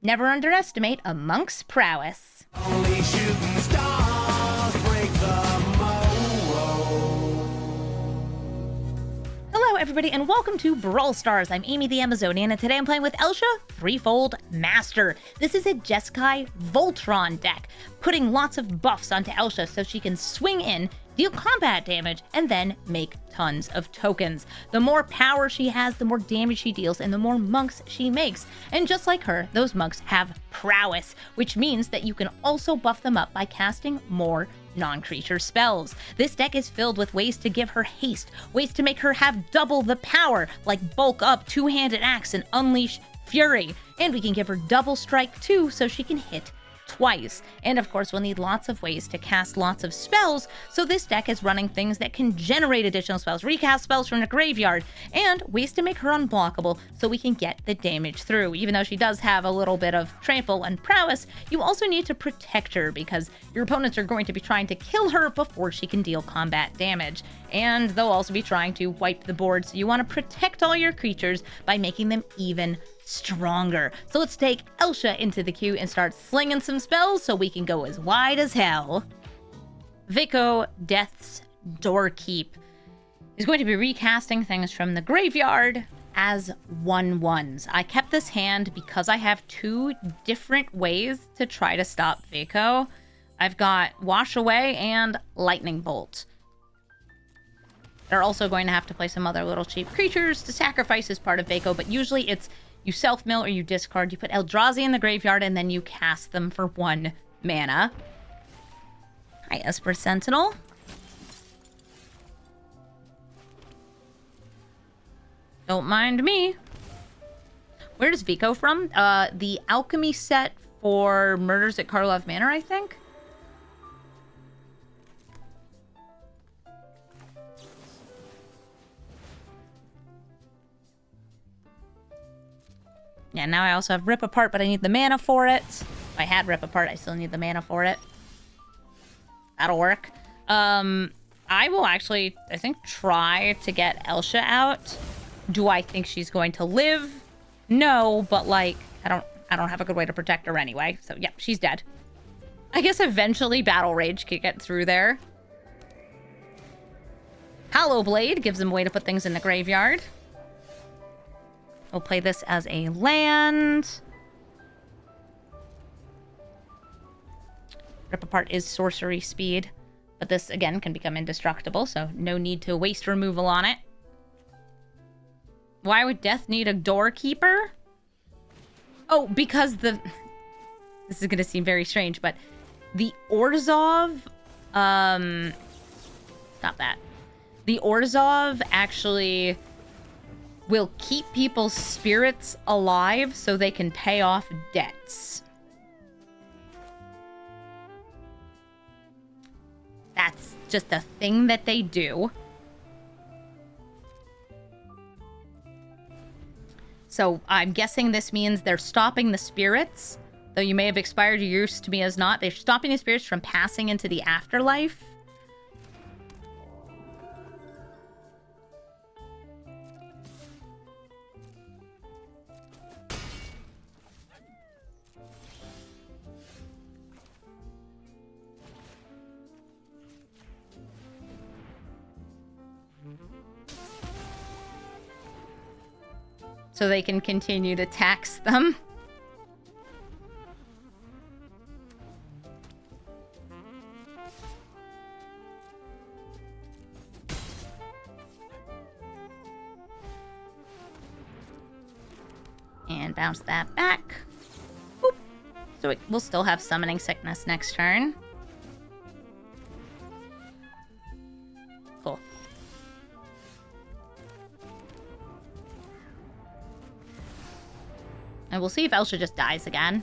Never underestimate a monk's prowess. Only shooting stars break the Hello everybody and welcome to Brawl Stars. I'm Amy the Amazonian and today I'm playing with Elsha, Threefold Master. This is a Jeskai Voltron deck, putting lots of buffs onto Elsha so she can swing in, deal combat damage, and then make tons of tokens. The more power she has, the more damage she deals, and the more monks she makes. And just like her, those monks have prowess, which means that you can also buff them up by casting more non-creature spells. This deck is filled with ways to give her haste, ways to make her have double the power, like bulk up, two-handed axe, and unleash fury. And we can give her double strike too, so she can hit twice. And of course, we'll need lots of ways to cast lots of spells, so this deck is running things that can generate additional spells, recast spells from the graveyard, and ways to make her unblockable so we can get the damage through. Even though she does have a little bit of trample and prowess, you also need to protect her because your opponents are going to be trying to kill her before she can deal combat damage. And they'll also be trying to wipe the board, so you want to protect all your creatures by making them even stronger. So let's take Elsha into the queue and start slinging some spells so we can go as wide as hell. Veko, Death's Doorkeep, is going to be recasting things from the graveyard as 1/1s. I kept this hand because I have two different ways to try to stop Veko. I've got Wash Away and Lightning Bolt. They're also going to have to play some other little cheap creatures to sacrifice as part of Veko, but usually it's you self-mill or you discard, you put Eldrazi in the graveyard, and then you cast them for 1 mana. Hi, Esper Sentinel. Don't mind me. Where's Veko from? The alchemy set for Murders at Karlov Manor, I think? Yeah, now I also have Rip Apart, but I need the mana for it. If I had Rip Apart, I still need the mana for it. That'll work. I will actually, I think, try to get Elsha out. Do I think she's going to live? No, but like, I don't have a good way to protect her anyway. So yeah, she's dead. I guess eventually Battle Rage could get through there. Hollow Blade gives them a way to put things in the graveyard. We'll play this as a land. Rip Apart is sorcery speed, but this, again, can become indestructible, so no need to waste removal on it. Why would Death need a Doorkeeper? Oh, because the... This is going to seem very strange, but the Orzhov... Stop that. The Orzhov actually will keep people's spirits alive so they can pay off debts. That's just a thing that they do. So I'm guessing this means they're stopping the spirits, though you may have expired your use to me as not. They're stopping the spirits from passing into the afterlife. So they can continue to tax them. And bounce that back. Boop. So we'll still have Summoning Sickness next turn. Cool. And we'll see if Elsha just dies again.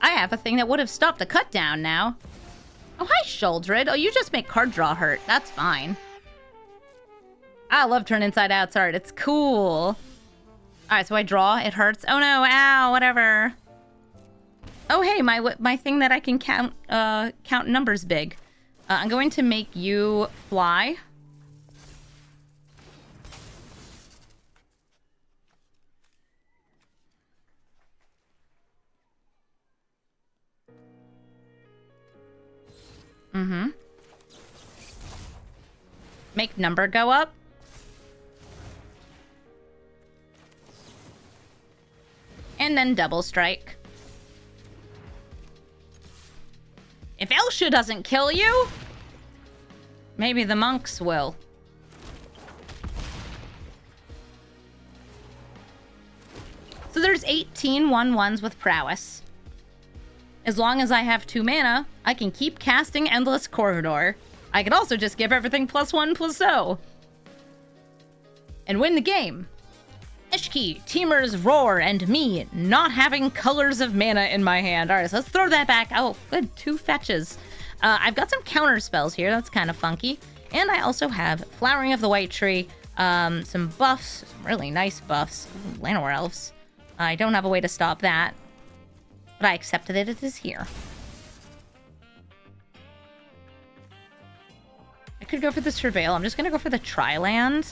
I have a thing that would have stopped the cut down now. Oh, hi, Shuldred. Oh, you just make card draw hurt. That's fine. I love turn inside out's art. It's cool. Alright, so I draw. It hurts. Oh no, ow, whatever. Oh hey, my thing that I can count numbers big. I'm going to make you fly. Mm-hmm. Make number go up. And then double strike. If Elsha doesn't kill you, maybe the monks will. So there's 18 1/1s with prowess. As long as I have 2 mana, I can keep casting Endless Corridor. I can also just give everything +1/+0. And win the game. Eshki, Temur's Roar, and me not having colors of mana in my hand. Alright, so let's throw that back. Oh, good, 2 fetches. I've got some counter spells here. That's kind of funky. And I also have Flowering of the White Tree, some buffs, some really nice buffs. Llanowar Elves. I don't have a way to stop that. But I accept that it is here. I could go for the Surveil. I'm just going to go for the Tri-land.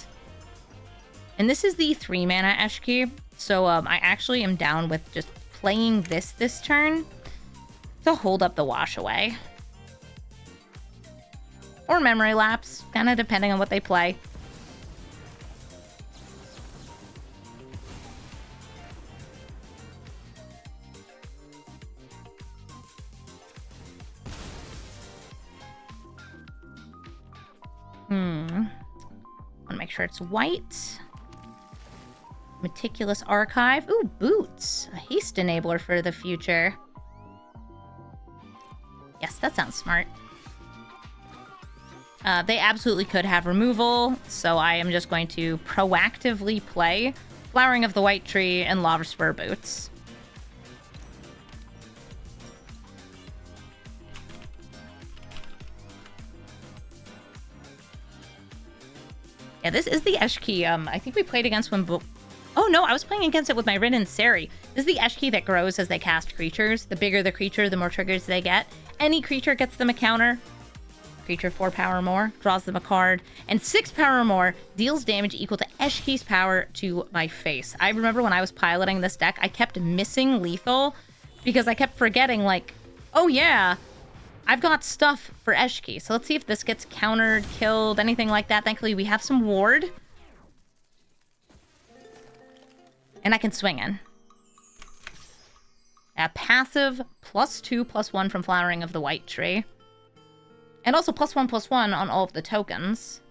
And this is the 3 mana Eshki. So I actually am down with just playing this turn to hold up the Wash Away. Or Memory Lapse, kind of depending on what they play. Want to make sure it's white. Meticulous Archive. Ooh, Boots. A haste enabler for the future. Yes, that sounds smart. They absolutely could have removal, so I am just going to proactively play Flowering of the White Tree and Lava Spur Boots. Yeah, this is the Eshki. I think we played against when... Oh, no, I was playing against it with my Rin and Seri. This is the Eshki that grows as they cast creatures. The bigger the creature, the more triggers they get. Any creature gets them a counter. Creature 4 power or more, draws them a card. And 6 power or more, deals damage equal to Eshki's power to my face. I remember when I was piloting this deck, I kept missing lethal because I kept forgetting, like, oh yeah, I've got stuff for Eshki. So let's see if this gets countered, killed, anything like that. Thankfully, we have some ward. And I can swing in. A passive +2/+1 from Flowering of the White Tree. And also +1/+1 on all of the tokens.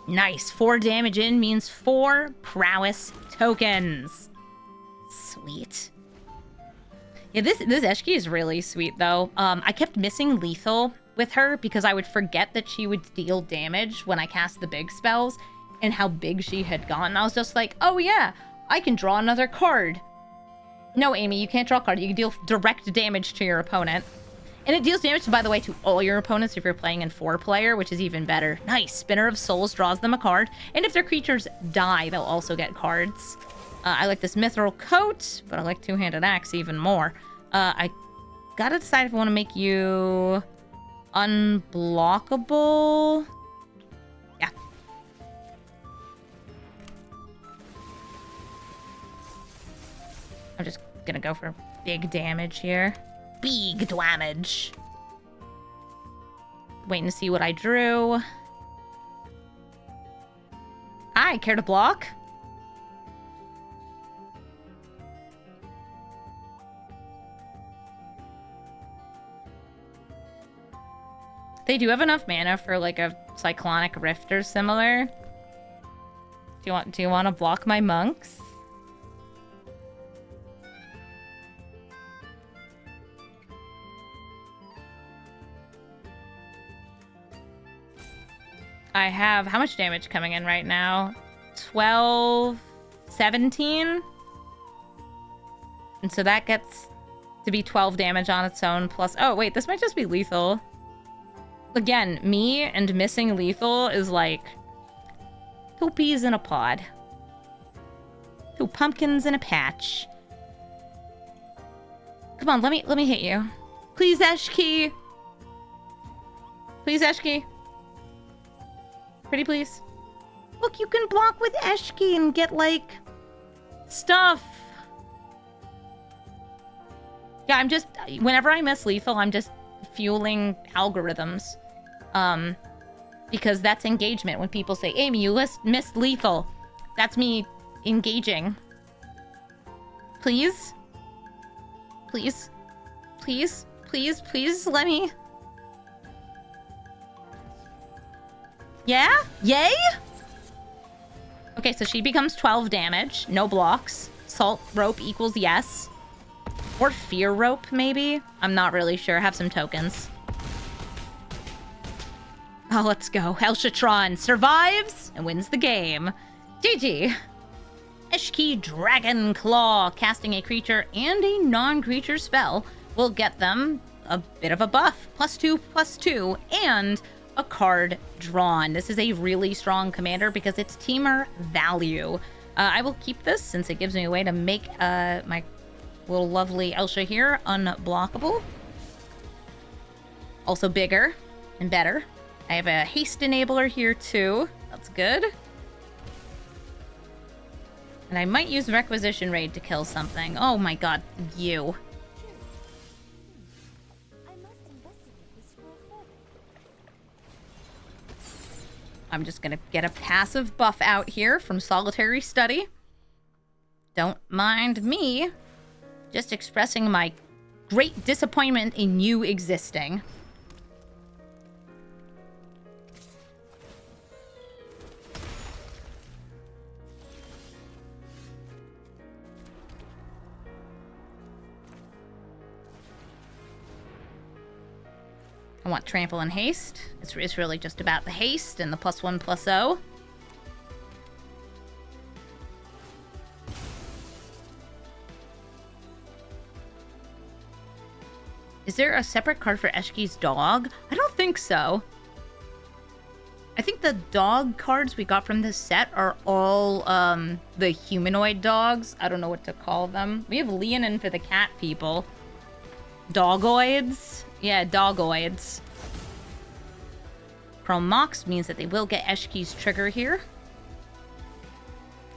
Nice. 4 damage in means 4 prowess tokens. Sweet. Yeah, this Eshki is really sweet, though. I kept missing lethal with her because I would forget that she would deal damage when I cast the big spells and how big she had gotten. I was just like, oh yeah, I can draw another card. No, Amy, you can't draw a card. You can deal direct damage to your opponent. And it deals damage, by the way, to all your opponents if you're playing in 4-player, which is even better. Nice. Spinner of Souls draws them a card. And if their creatures die, they'll also get cards. I like this Mithril Coat, but I like Two-Handed Axe even more. I gotta decide if I want to make you unblockable. Yeah. I'm just gonna go for big damage here. Big damage. Waiting to see what I drew. Hi, care to block? They do have enough mana for like a Cyclonic Rift or similar. Do you want to block my monks? I have how much damage coming in right now? 12, 17. And so that gets to be 12 damage on its own plus... Oh, wait, this might just be lethal. Again, me and missing lethal is like 2 peas in a pod. 2 pumpkins in a patch. Come on, let me hit you. Please, Eshki. Please, Eshki. Pretty please. Look, you can block with Eshki and get, like, stuff. Yeah, I'm just... Whenever I miss lethal, I'm just fueling algorithms. Because that's engagement. When people say, Amy, you missed lethal. That's me engaging. Please? Please? Please? Please? Please let me... Yeah? Yay? Okay, so she becomes 12 damage. No blocks. Salt rope equals yes. Or fear rope, maybe? I'm not really sure. Have some tokens. Oh, let's go. Elshatron survives and wins the game. GG. Eshki Dragonclaw. Casting a creature and a non-creature spell will get them a bit of a buff. +2/+2 and a card drawn. This is a really strong commander because it's Temur value. I will keep this since it gives me a way to make my little lovely Elsha here unblockable. Also bigger and better. I have a haste enabler here too. That's good. And I might use Requisition Raid to kill something. Oh my god, you. I'm just gonna get a passive buff out here from Solitary Study. Don't mind me. Just expressing my great disappointment in you existing. I want Trample and Haste. It's really just about the haste and the +1/+0. Is there a separate card for Eshki's dog? I don't think so. I think the dog cards we got from this set are all the humanoid dogs. I don't know what to call them. We have Leonin for the cat people. Dogoids? Yeah, dogoids. Chrome Mox means that they will get Eshki's trigger here.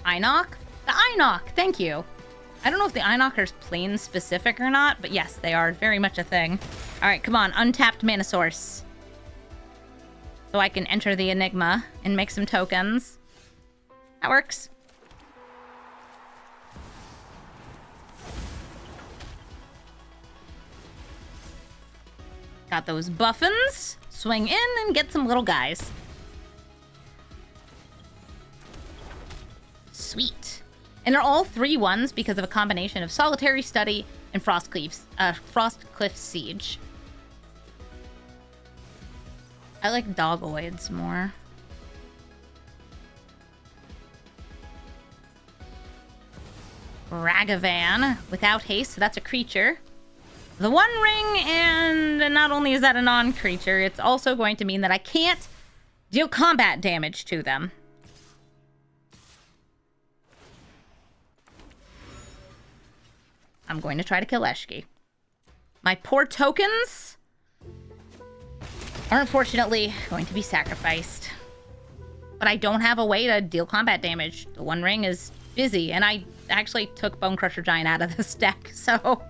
Einok? The Einok! Thank you. I don't know if the Einok are plane specific or not, but yes, they are very much a thing. Alright, come on. Untapped mana source. So I can enter the Enigma and make some tokens. That works. Got those buffins. Swing in and get some little guys. Sweet. And they're all 3/1s because of a combination of Solitary Study and Frostcliff Siege. I like dogoids more. Ragavan without haste, so that's a creature. The One Ring, and not only is that a non-creature, it's also going to mean that I can't deal combat damage to them. I'm going to try to kill Eshki. My poor tokens are unfortunately going to be sacrificed. But I don't have a way to deal combat damage. The One Ring is busy, and I actually took Bone Crusher Giant out of this deck, so...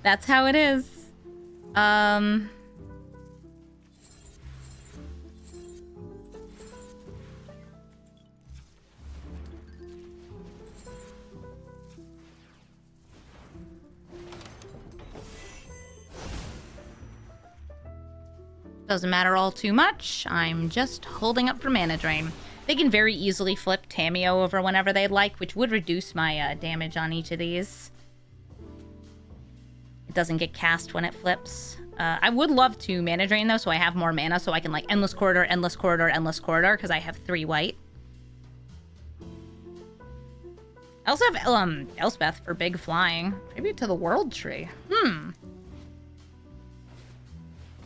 That's how it is. Doesn't matter all too much. I'm just holding up for mana drain. They can very easily flip Tamiyo over whenever they'd like, which would reduce my damage on each of these. It doesn't get cast when it flips. I would love to mana drain though, so I have more mana, so I can like Endless Corridor, Endless Corridor, Endless Corridor, because I have 3 white. I also have Elspeth for big flying. Maybe to the World Tree.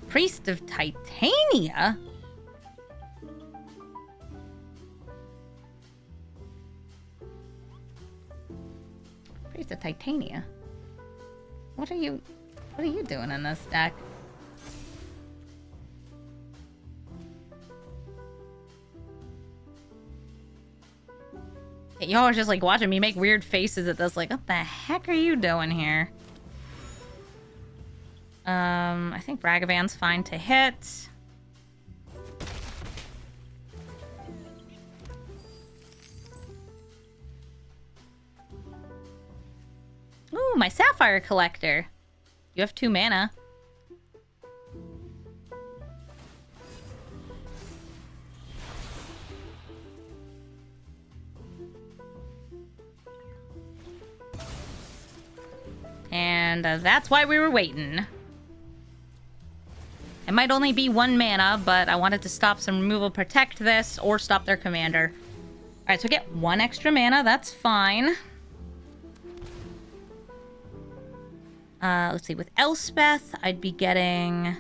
Priest of Titania? Priest of Titania? What are you doing in this deck? Y'all are just like watching me make weird faces at this, like, what the heck are you doing here? I think Ragavan's fine to hit. Ooh, my Sapphire Collector. You have 2 mana. And that's why we were waiting. It might only be 1 mana, but I wanted to stop some removal, protect this, or stop their commander. Alright, so get 1 extra mana, that's fine. Let's see, with Elspeth, I'd be getting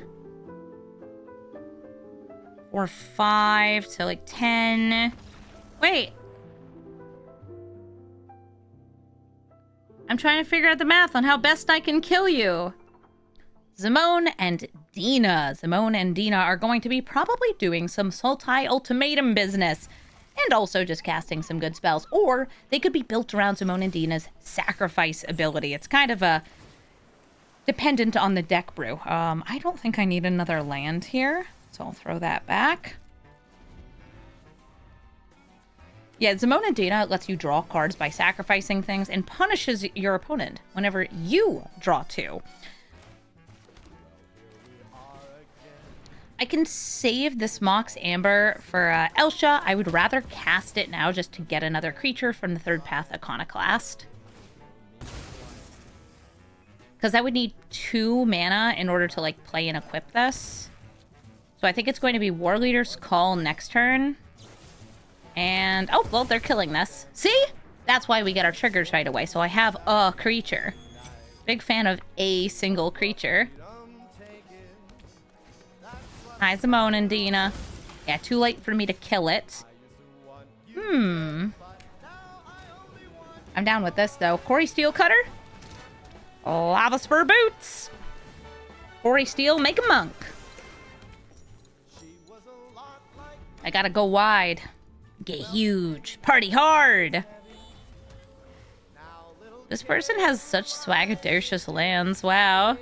4 or 5, so like 10. Wait. I'm trying to figure out the math on how best I can kill you. Zimone and Dina. Zimone and Dina are going to be probably doing some Sultai ultimatum business. And also just casting some good spells. Or they could be built around Zimone and Dina's sacrifice ability. It's kind of a dependent on the deck brew. I don't think I need another land here, so I'll throw that back. Yeah, Zimone and Dina lets you draw cards by sacrificing things and punishes your opponent whenever you draw 2. I can save this Mox Amber for Elsha. I would rather cast it now just to get another creature from the 3rd Path Iconoclast. Because I would need 2 mana in order to, like, play and equip this. So I think it's going to be War Leader's Call next turn. And, oh, well, they're killing this. See? That's why we get our triggers right away. So I have a creature. Big fan of a single creature. Hi, Zimone and Dina. Yeah, too late for me to kill it. I'm down with this, though. Quarry Steel Cutter. Lava Spur Boots. Quarry Steel, make a monk. I gotta go wide. Get huge. Party hard. This person has such swagadocious lands. Wow.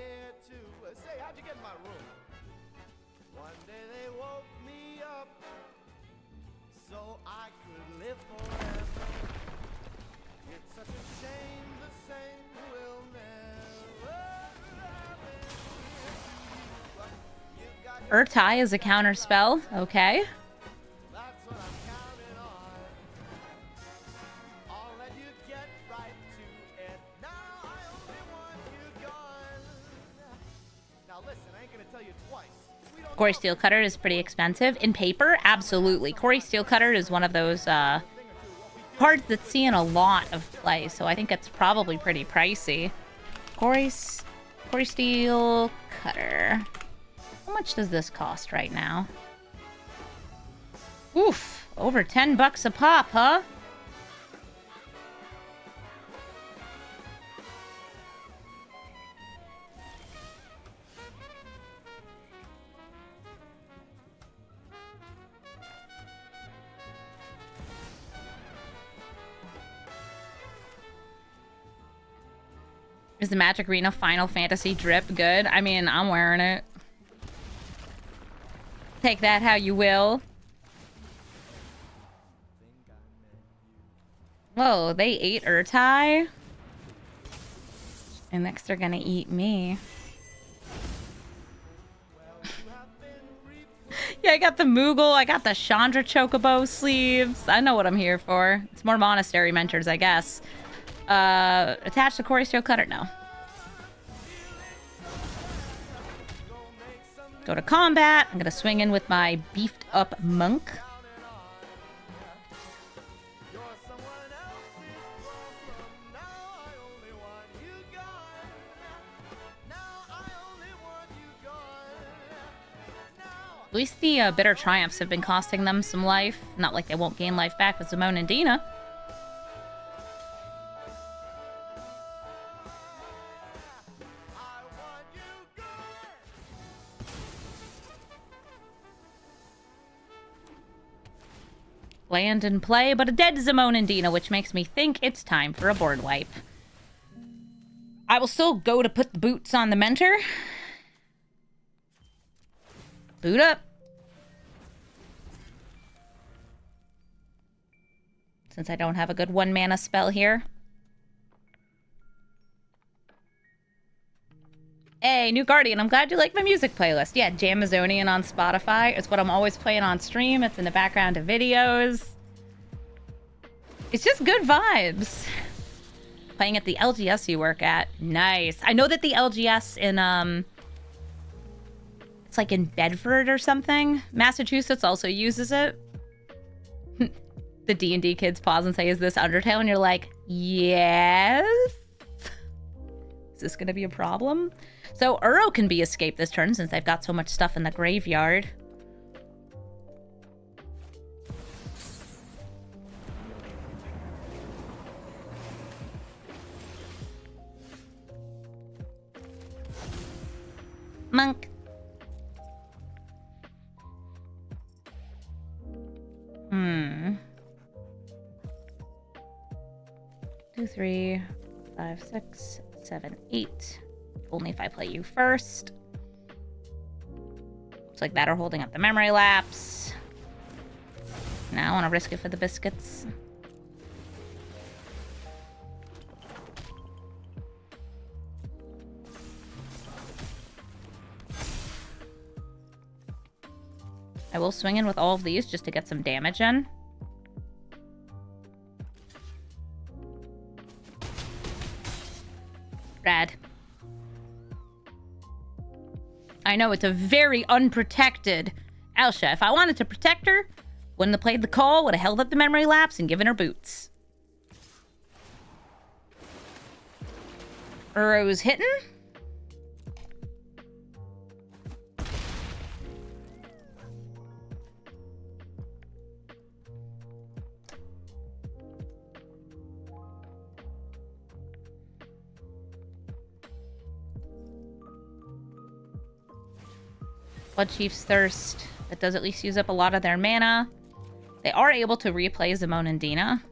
Urtai is a counter spell. Okay. Quarry Steel Cutter is pretty expensive. In paper, absolutely. Quarry Steel Cutter is one of those cards that's seeing a lot of play, so I think it's probably pretty pricey. Quarry Steel Cutter. How much does this cost right now? Oof, over $10 a pop, huh? Is the Magic Arena Final Fantasy drip good? I mean, I'm wearing it. Take that how you will. Whoa, they ate Urtai? And next they're gonna eat me. Yeah, I got the Moogle, I got the Chandra Chocobo sleeves. I know what I'm here for. It's more Monastery Mentors, I guess. Attach the Quarry Steel Cutter? No. Go to combat. I'm gonna swing in with my beefed up monk. At least the Bitter Triumphs have been costing them some life. Not like they won't gain life back with Zimone and Dina. land in play, but a dead Zimone and Dina, which makes me think it's time for a board wipe. I will still go to put the boots on the mentor. Boot up. Since I don't have a good 1 mana spell here. Hey, new Guardian, I'm glad you like my music playlist. Yeah, Jamazonian on Spotify. It's what I'm always playing on stream. It's in the background of videos. It's just good vibes. Playing at the LGS you work at. Nice. I know that the LGS in, it's like in Bedford or something. Massachusetts also uses it. The D&D kids pause and say, is this Undertale? And you're like, yes? Is this going to be a problem? So Uro can be escaped this turn since they've got so much stuff in the graveyard. Monk. Two, 3, 5, 6, 7, 8. Only if I play you first. Looks like that are holding up the memory lapse. Now I want to risk it for the biscuits. I will swing in with all of these just to get some damage in. Rad. I know it's a very unprotected Elsha. If I wanted to protect her, wouldn't have played the call, would have held up the memory lapse and given her boots. Uro's hitting. Blood Chief's Thirst. That does at least use up a lot of their mana. They are able to replay Zimone and Dina.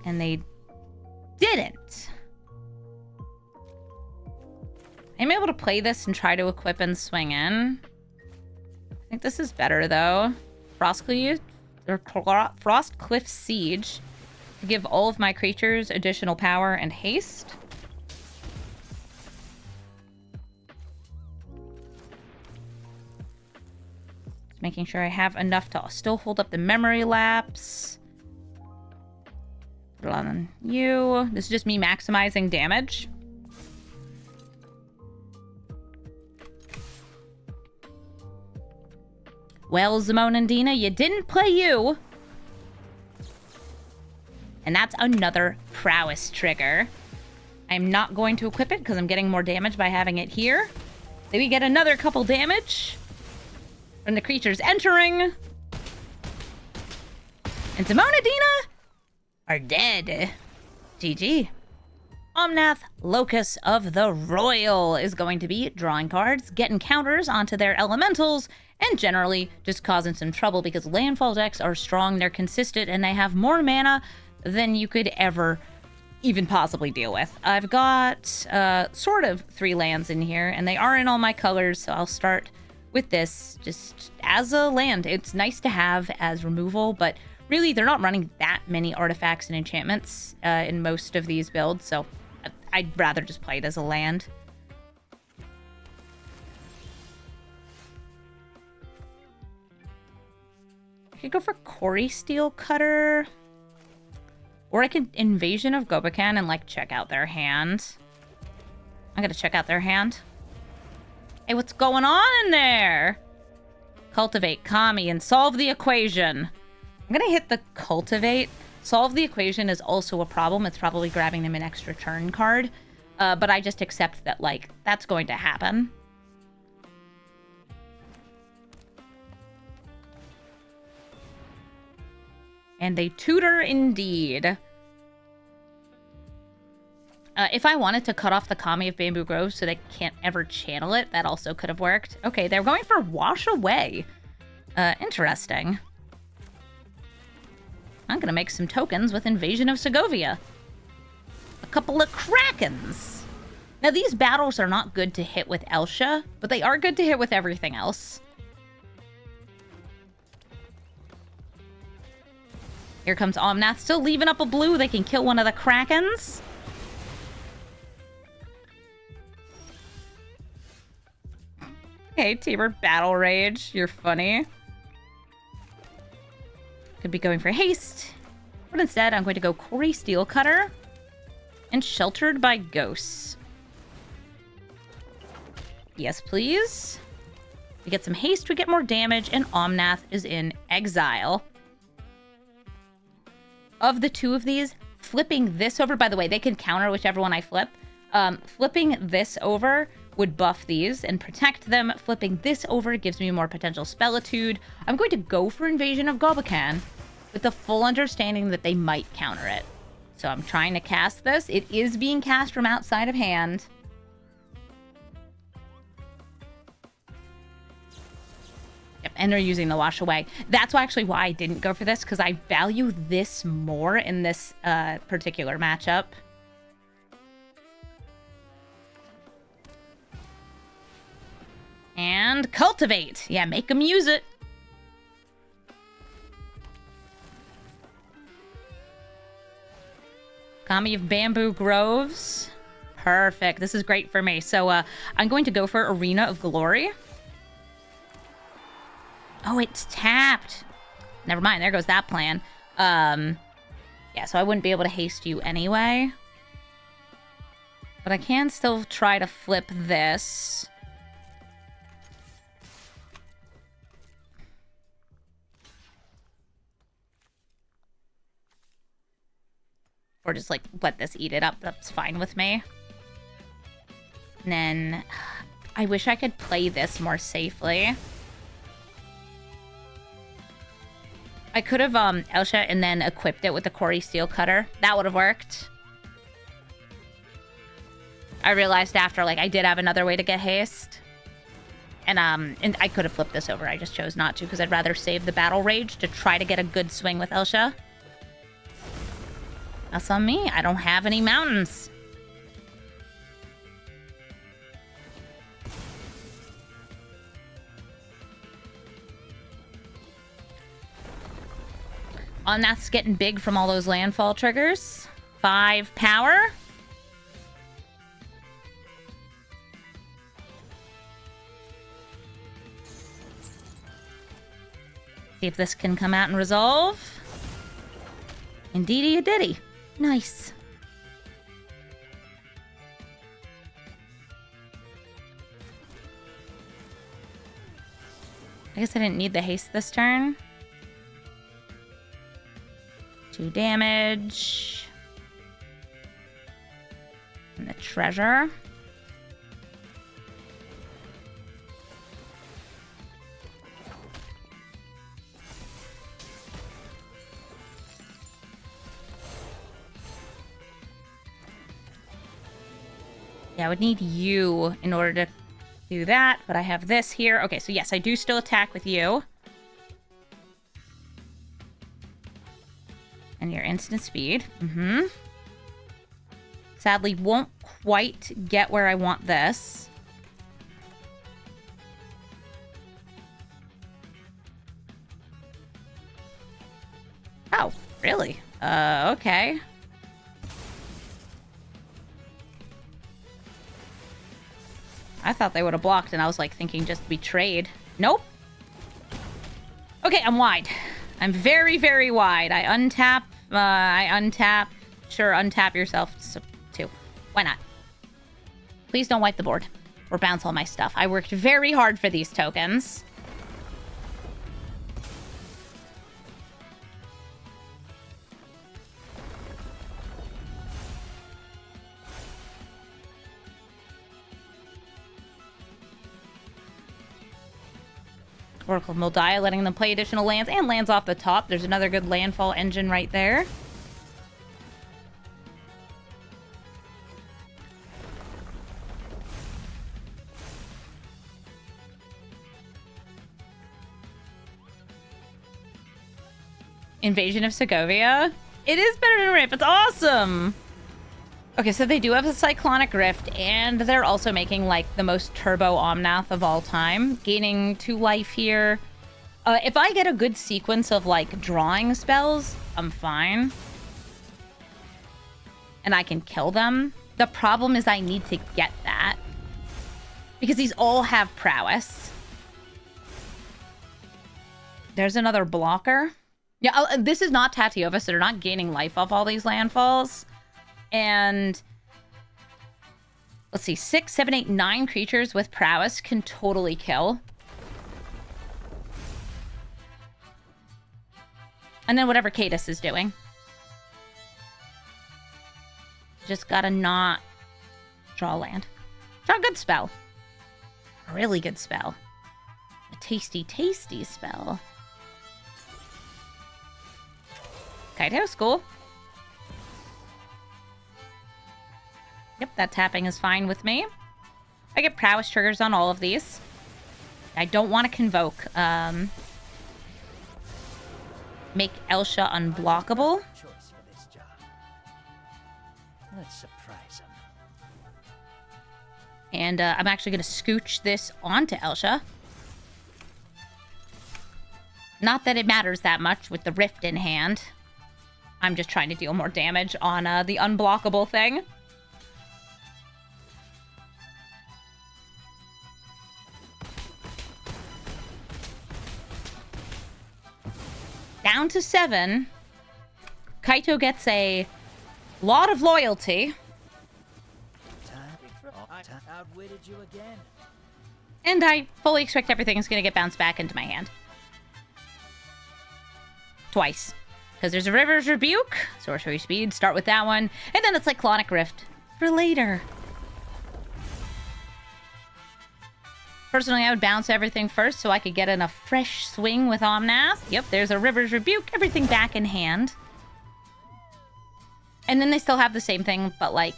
And they didn't. I'm able to play this and try to equip and swing in. I think this is better, though. Frostcliff Siege to give all of my creatures additional power and haste. Making sure I have enough to still hold up the memory lapse. Put it on you. This is just me maximizing damage. Well, Zimone and Dina, you didn't play you. And that's another prowess trigger. I'm not going to equip it because I'm getting more damage by having it here. Then we get another couple damage from the creatures entering. And Zimone and Dina are dead. GG. Omnath, Locus of the Roil, is going to be drawing cards, getting counters onto their elementals, and generally just causing some trouble because landfall decks are strong, they're consistent, and they have more mana than you could ever even possibly deal with. I've got sort of 3 lands in here, and they are in all my colors, so I'll start with this just as a land. It's nice to have as removal, but really they're not running that many artifacts and enchantments in most of these builds, so I'd rather just play it as a land. I could go for Quarry Steel Cutter, or I could Invasion of Gobakan and like check out their hand. I'm gonna check out their hand. Hey, what's going on in there? Cultivate, Kami, and solve the equation. I'm gonna hit the Cultivate. Solve the equation is also a problem. It's probably grabbing them an extra turn card. But I just accept that, like, that's going to happen. And they tutor indeed. If I wanted to cut off the Kami of Bamboo Grove so they can't ever channel it, that also could have worked. Okay, they're going for Wash Away. Interesting. I'm gonna make some tokens with Invasion of Segovia. A couple of Krakens. Now, these battles are not good to hit with Elsha, but they are good to hit with everything else. Here comes Omnath, still leaving up a blue. They can kill one of the Krakens. Hey, Temur, Battle Rage. You're funny. Could be going for haste. But instead, I'm going to go Quarry Steelcutter and Sheltered by Ghosts. Yes, please. We get some haste, we get more damage, and Omnath is in exile. Of the two of these, flipping this over, by the way, they can counter whichever one I flip. Flipping this over would buff these and protect them. Flipping this over gives me more potential spellitude. I'm going to go for Invasion of Gobakan with the full understanding that they might counter it. So I'm trying to cast this. It is being cast from outside of hand. Yep, and they're using the Wash Away. That's actually why I didn't go for this, because I value this more in this particular matchup. And Cultivate. Yeah, make them use it. Kami of Bamboo Groves. Perfect. This is great for me. So I'm going to go for Arena of Glory. Oh, it's tapped. Never mind. There goes that plan. Yeah, so I wouldn't be able to haste you anyway. But I can still try to flip this. Or just, like, let this eat it up. That's fine with me. And then I wish I could play this more safely. I could have Elsha and then equipped it with the Quarry Steelcutter. That would have worked. I realized after, like, I did have another way to get haste. And I could have flipped this over. I just chose not to because I'd rather save the Battle Rage to try to get a good swing with Elsha. That's on me. I don't have any mountains. Omnath's getting big from all those landfall triggers. 5 power. See if this can come out and resolve. Indeedy a diddy. Nice. I guess I didn't need the haste this turn. 2 damage. And the treasure. Yeah, I would need you in order to do that, but I have this here. Okay, so yes, I do still attack with you. And your instant speed. Sadly, won't quite get where I want this. Oh, really? Okay. I thought they would have blocked, and I was, like, thinking just betrayed. Nope. Okay, I'm wide. I'm very, very wide. I untap. Sure, untap yourself, too. Why not? Please don't wipe the board or bounce all my stuff. I worked very hard for these tokens. Oracle Moldiah, letting them play additional lands and lands off the top. There's another good landfall engine right there. Invasion of Segovia. It is better than Rip. It's awesome. Okay, so they do have a Cyclonic Rift, and they're also making, like, the most turbo Omnath of all time. Gaining 2 life here. If I get a good sequence of, like, drawing spells, I'm fine. And I can kill them. The problem is I need to get that. Because these all have prowess. There's another blocker. Yeah, this is not Tatiova, so they're not gaining life off all these landfalls. And let's see, 6, 7, 8, 9 creatures with prowess can totally kill. And then whatever Cadus is doing. Just gotta not draw land. Draw a good spell. A really good spell. A tasty, tasty spell. Kitehouse, cool. Yep, that tapping is fine with me. I get prowess triggers on all of these. I don't want to convoke. Make Elsha unblockable. Choice for this job. Let's surprise him. And I'm actually going to scooch this onto Elsha. Not that it matters that much with the Rift in hand. I'm just trying to deal more damage on the unblockable thing. Down to 7. Kaito gets a lot of loyalty. I outwitted you again. And I fully expect everything is going to get bounced back into my hand. Twice. Because there's a River's Rebuke, Sorcery Speed, start with that one, and then a Cyclonic Rift for later. Personally, I would bounce everything first so I could get in a fresh swing with Omnath. Yep, there's a River's Rebuke, everything back in hand. And then they still have the same thing, but like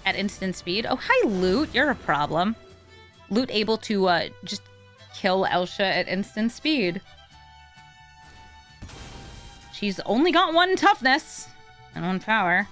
at instant speed. Oh, hi, Loot, you're a problem. Loot able to just kill Elsha at instant speed. She's only got 1 toughness and 1 power.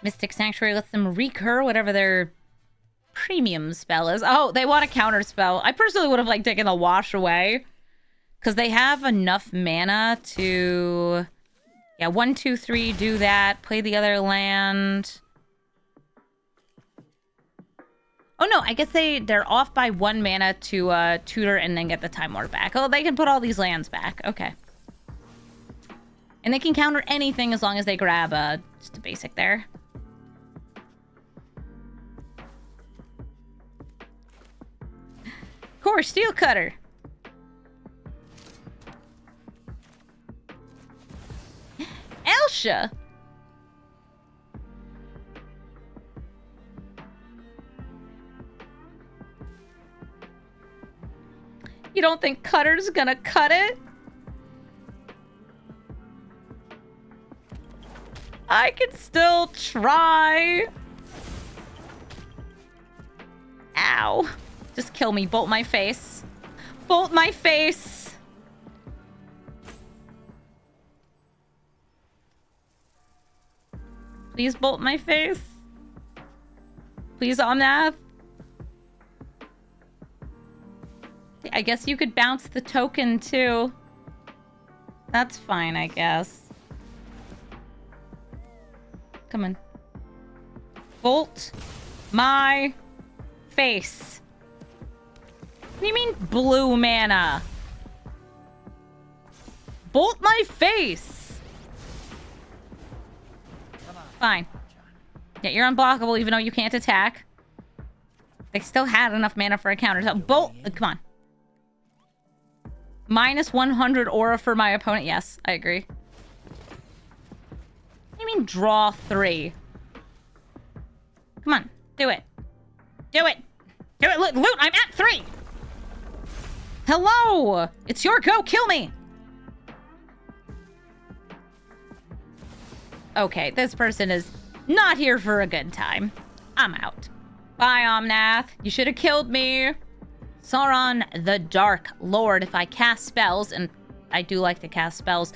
Mystic Sanctuary lets them recur whatever their premium spell is. Oh, they want a counter spell. I personally would have like taken the Wash away. Because they have enough mana to... Yeah, 1, 2, 3, do that. Play the other land. Oh no, I guess they're off by 1 mana to tutor and then get the Time Lord back. Oh, they can put all these lands back. Okay. And they can counter anything as long as they grab just a basic there. Core Steel Cutter. Elsha. You don't think Cutter's gonna cut it? I can still try. Ow. Just kill me. Bolt my face. Bolt my face. Please bolt my face. Please, Omnath. I guess you could bounce the token, too. That's fine, I guess. Come on. Bolt my face. What do you mean blue mana? Bolt my face! Fine. Yeah, you're unblockable even though you can't attack. They still had enough mana for a counter. So bolt! Come on. Minus 100 aura for my opponent. Yes, I agree. What do you mean draw 3? Come on. Do it. Do it. Do it. Loot, I'm at 3! Hello! It's your go, kill me! Okay, this person is not here for a good time. I'm out. Bye, Omnath. You should have killed me. Sauron the Dark Lord. If I cast spells, and I do like to cast spells,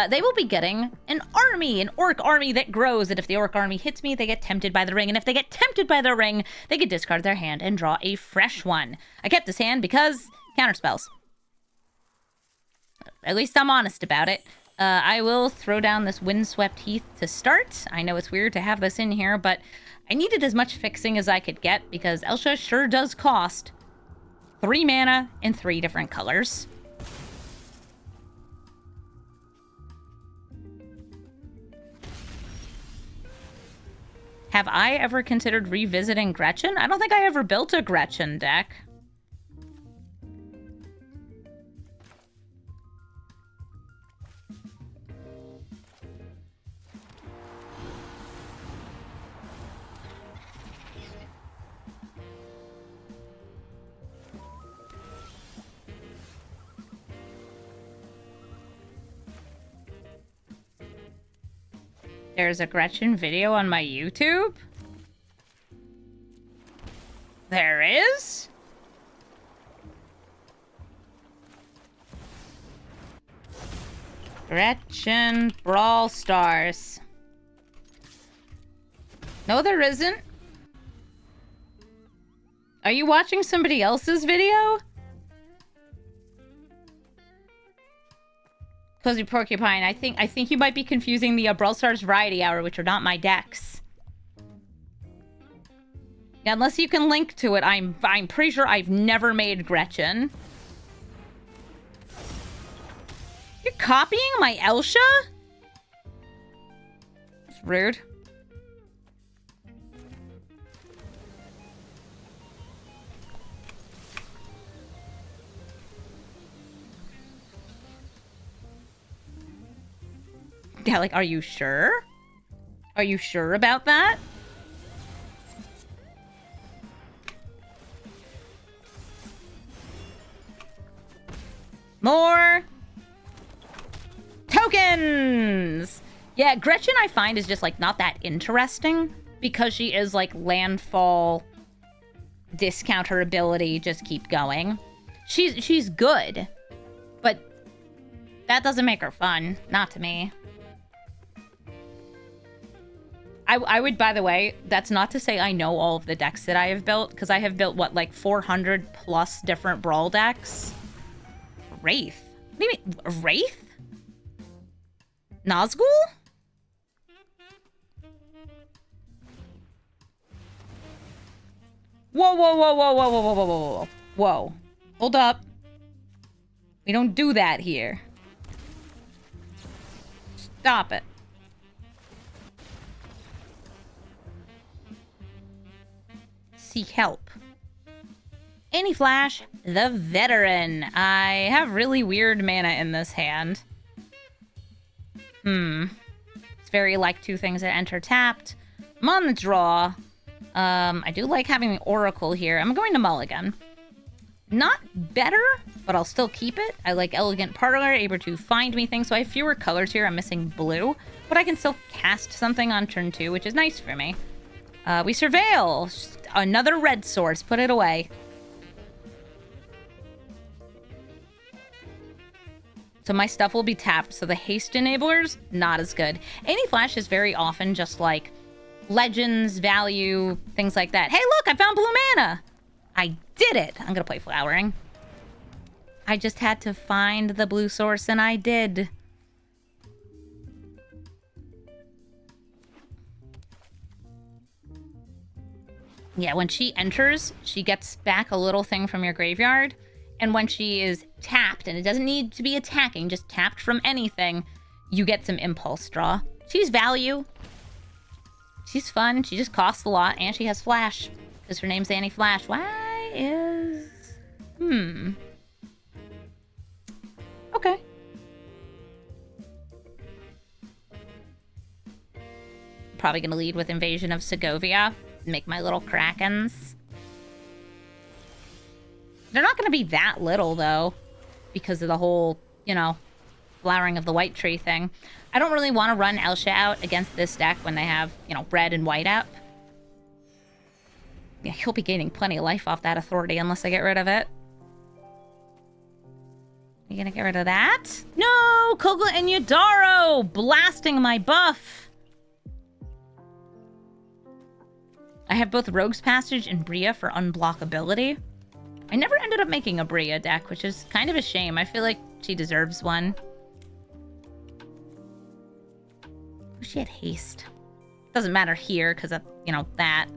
they will be getting an army, an orc army that grows. And if the orc army hits me, they get tempted by the ring. And if they get tempted by the ring, they can discard their hand and draw a fresh one. I kept this hand because counter spells. At least I'm honest about it. I will throw down this Windswept Heath to start. I know it's weird to have this in here, but I needed as much fixing as I could get because Elsha sure does cost 3 mana in 3 different colors. Have I ever considered revisiting Gretchen? I don't think I ever built a Gretchen deck. There's a Gretchen video on my YouTube? There is? Gretchen Brawl Stars. No, there isn't. Are you watching somebody else's video? Cozy Porcupine, I think you might be confusing the Brawl Stars Variety Hour, which are not my decks. Yeah, unless you can link to it, I'm pretty sure I've never made Gretchen. You're copying my Elsha? That's rude. Yeah, like, are you sure? Are you sure about that? More tokens! Yeah, Gretchen I find is just, like, not that interesting because she is, like, landfall, discount her ability, just keep going. She's good, but that doesn't make her fun. Not to me. I would, by the way, that's not to say I know all of the decks that I have built, because I have built, what, like 400 plus different Brawl decks? Wraith? What do you mean? Wraith? Nazgul? Whoa, whoa, whoa, whoa, whoa, whoa, whoa, whoa, whoa, whoa. Whoa. Hold up. We don't do that here. Stop it. Seek help. Any Flash, the Veteran. I have really weird mana in this hand. It's very like 2 things that enter tapped. I'm on the draw. I do like having the Oracle here. I'm going to mulligan. Not better, but I'll still keep it. I like Elegant Parlor, able to find me things. So I have fewer colors here. I'm missing blue, but I can still cast something on turn 2, which is nice for me. We Surveil. Another red source. Put it away. So my stuff will be tapped. So the haste enablers, not as good. Any Flash is very often just like legends, value, things like that. Hey, look, I found blue mana. I did it. I'm going to play Flowering. I just had to find the blue source, and I did. Yeah, when she enters, she gets back a little thing from your graveyard. And when she is tapped, and it doesn't need to be attacking, just tapped from anything, you get some impulse draw. She's value. She's fun. She just costs a lot, and she has flash. Because her name's Annie Flash. Why is... Okay. Probably going to lead with Invasion of Segovia. Make my little Krakens. They're not going going to be that little, though, because of the whole, you know, flowering of the white tree thing. I don't really want to run Elsha out against this deck when they have, you know, red and white up. Yeah, he'll be gaining plenty of life off that authority unless I get rid of it. You gonna get rid of that? No! Kogla and Yadaro blasting my buff. I have both Rogue's Passage and Bria for unblockability. I never ended up making a Bria deck, which is kind of a shame. I feel like she deserves one. Oh, she had haste. Doesn't matter here, because of, you know, that.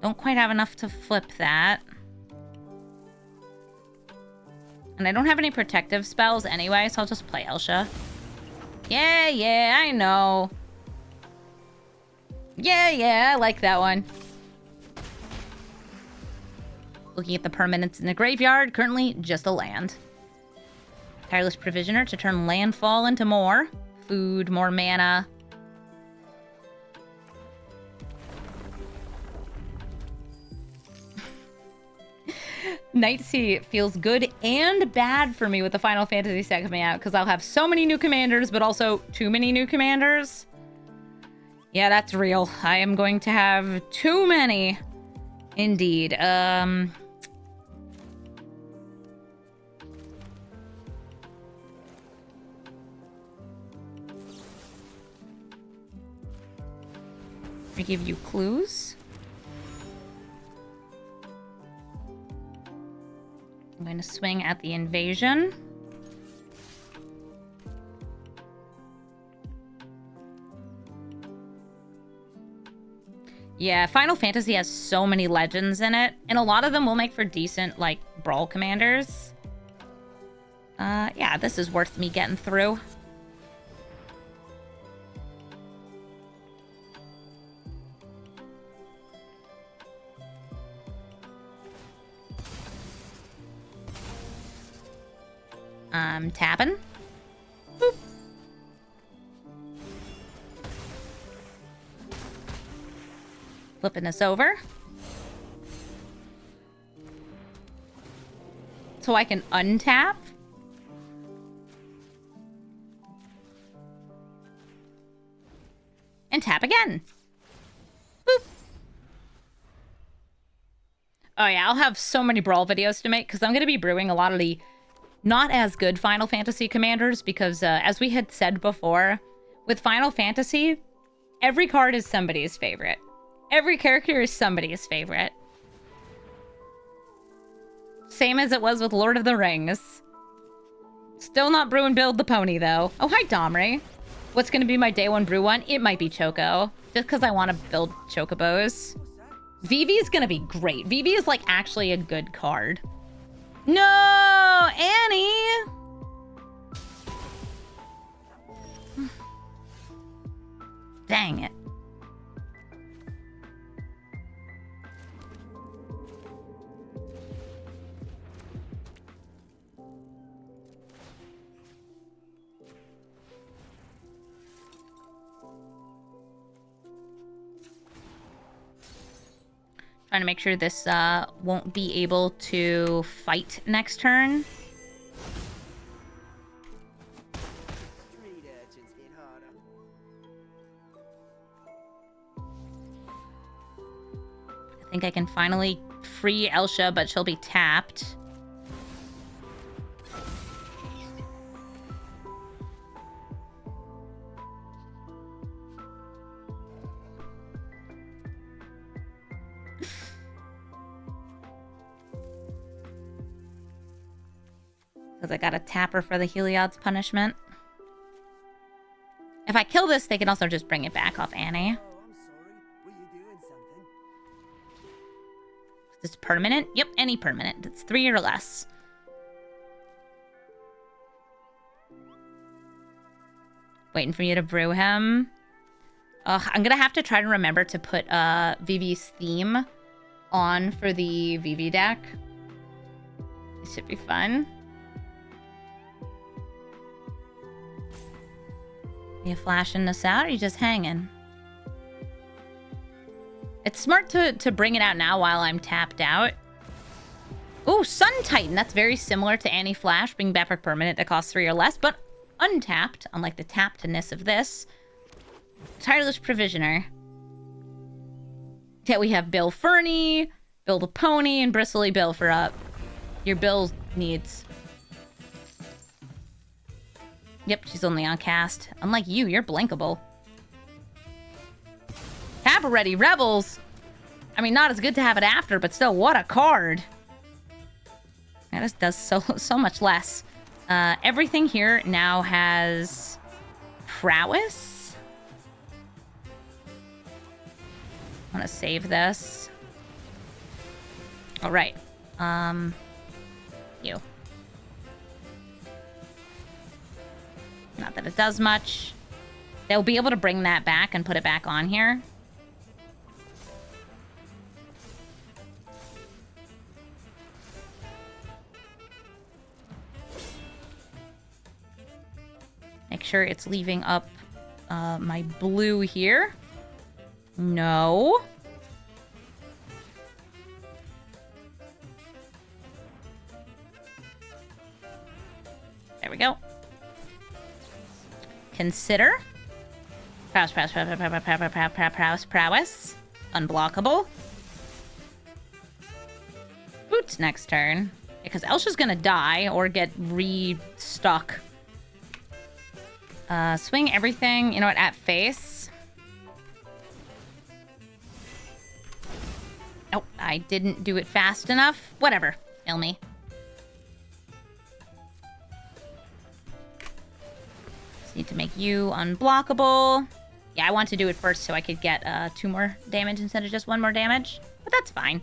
Don't quite have enough to flip that. And I don't have any protective spells anyway, so I'll just play Elsha. Yeah, I know. Yeah, I like that one. Looking at the permanents in the graveyard, currently just a land. Tireless Provisioner to turn landfall into more. Food, more mana. Nightsea feels good and bad for me with the Final Fantasy set coming out, because I'll have so many new commanders, but also too many new commanders. Yeah, that's real. I am going to have too many. Indeed. I give you clues. I'm going to swing at the invasion. Yeah, Final Fantasy has so many legends in it, and a lot of them will make for decent, like, Brawl commanders. Yeah, this is worth me getting through. I'm tapping. Boop. Flipping this over. So I can untap. And tap again. Boop. Oh yeah, I'll have so many Brawl videos to make because I'm going to be brewing a lot of the not as good Final Fantasy commanders because, as we had said before, with Final Fantasy, every card is somebody's favorite. Every character is somebody's favorite. Same as it was with Lord of the Rings. Still not brew and build the pony, though. Oh, hi, Domri. What's going to be my day one brew one? It might be Choco, just because I want to build Chocobos. Vivi's going to be great. Vivi is, like, actually a good card. No, Annie! Dang it. Trying to make sure this won't be able to fight next turn. I think I can finally free Elsha, but she'll be tapped. Because I got a tapper for the Heliod's punishment. If I kill this, they can also just bring it back off Annie. Oh, I'm sorry. Were you doing something? Is this permanent? Yep, any permanent. It's 3 or less. Waiting for you to brew him. I'm gonna have to try to remember to put Vivi's theme on for the Vivi deck. It should be fun. You flashing this out, or you just hanging? It's smart to bring it out now while I'm tapped out. Ooh, Sun Titan. That's very similar to Anti-Flash, being back for permanent that costs 3 or less, but untapped, unlike the tappedness of this. Tireless Provisioner. Okay, we have Bill Fernie, Bill the Pony, and Bristly Bill for your Bill needs. Yep, she's only on cast. Unlike you, you're blinkable. Cabaret Rebels. I mean, not as good to have it after, but still, what a card. Yeah, this does so much less. Everything here now has prowess. I want to save this. All right. You. Not that it does much. They'll be able to bring that back and put it back on here. Make sure it's leaving up my blue here. No. There we go. Consider. Prowess. Unblockable. Boots next turn. Because Elsha's gonna die or get re-stuck. Swing everything, you know what, at face. Oh, I didn't do it fast enough. Whatever. Kill me. Just need to make you unblockable. Yeah, I want to do it first so I could get 2 more damage instead of just 1 more damage. But that's fine.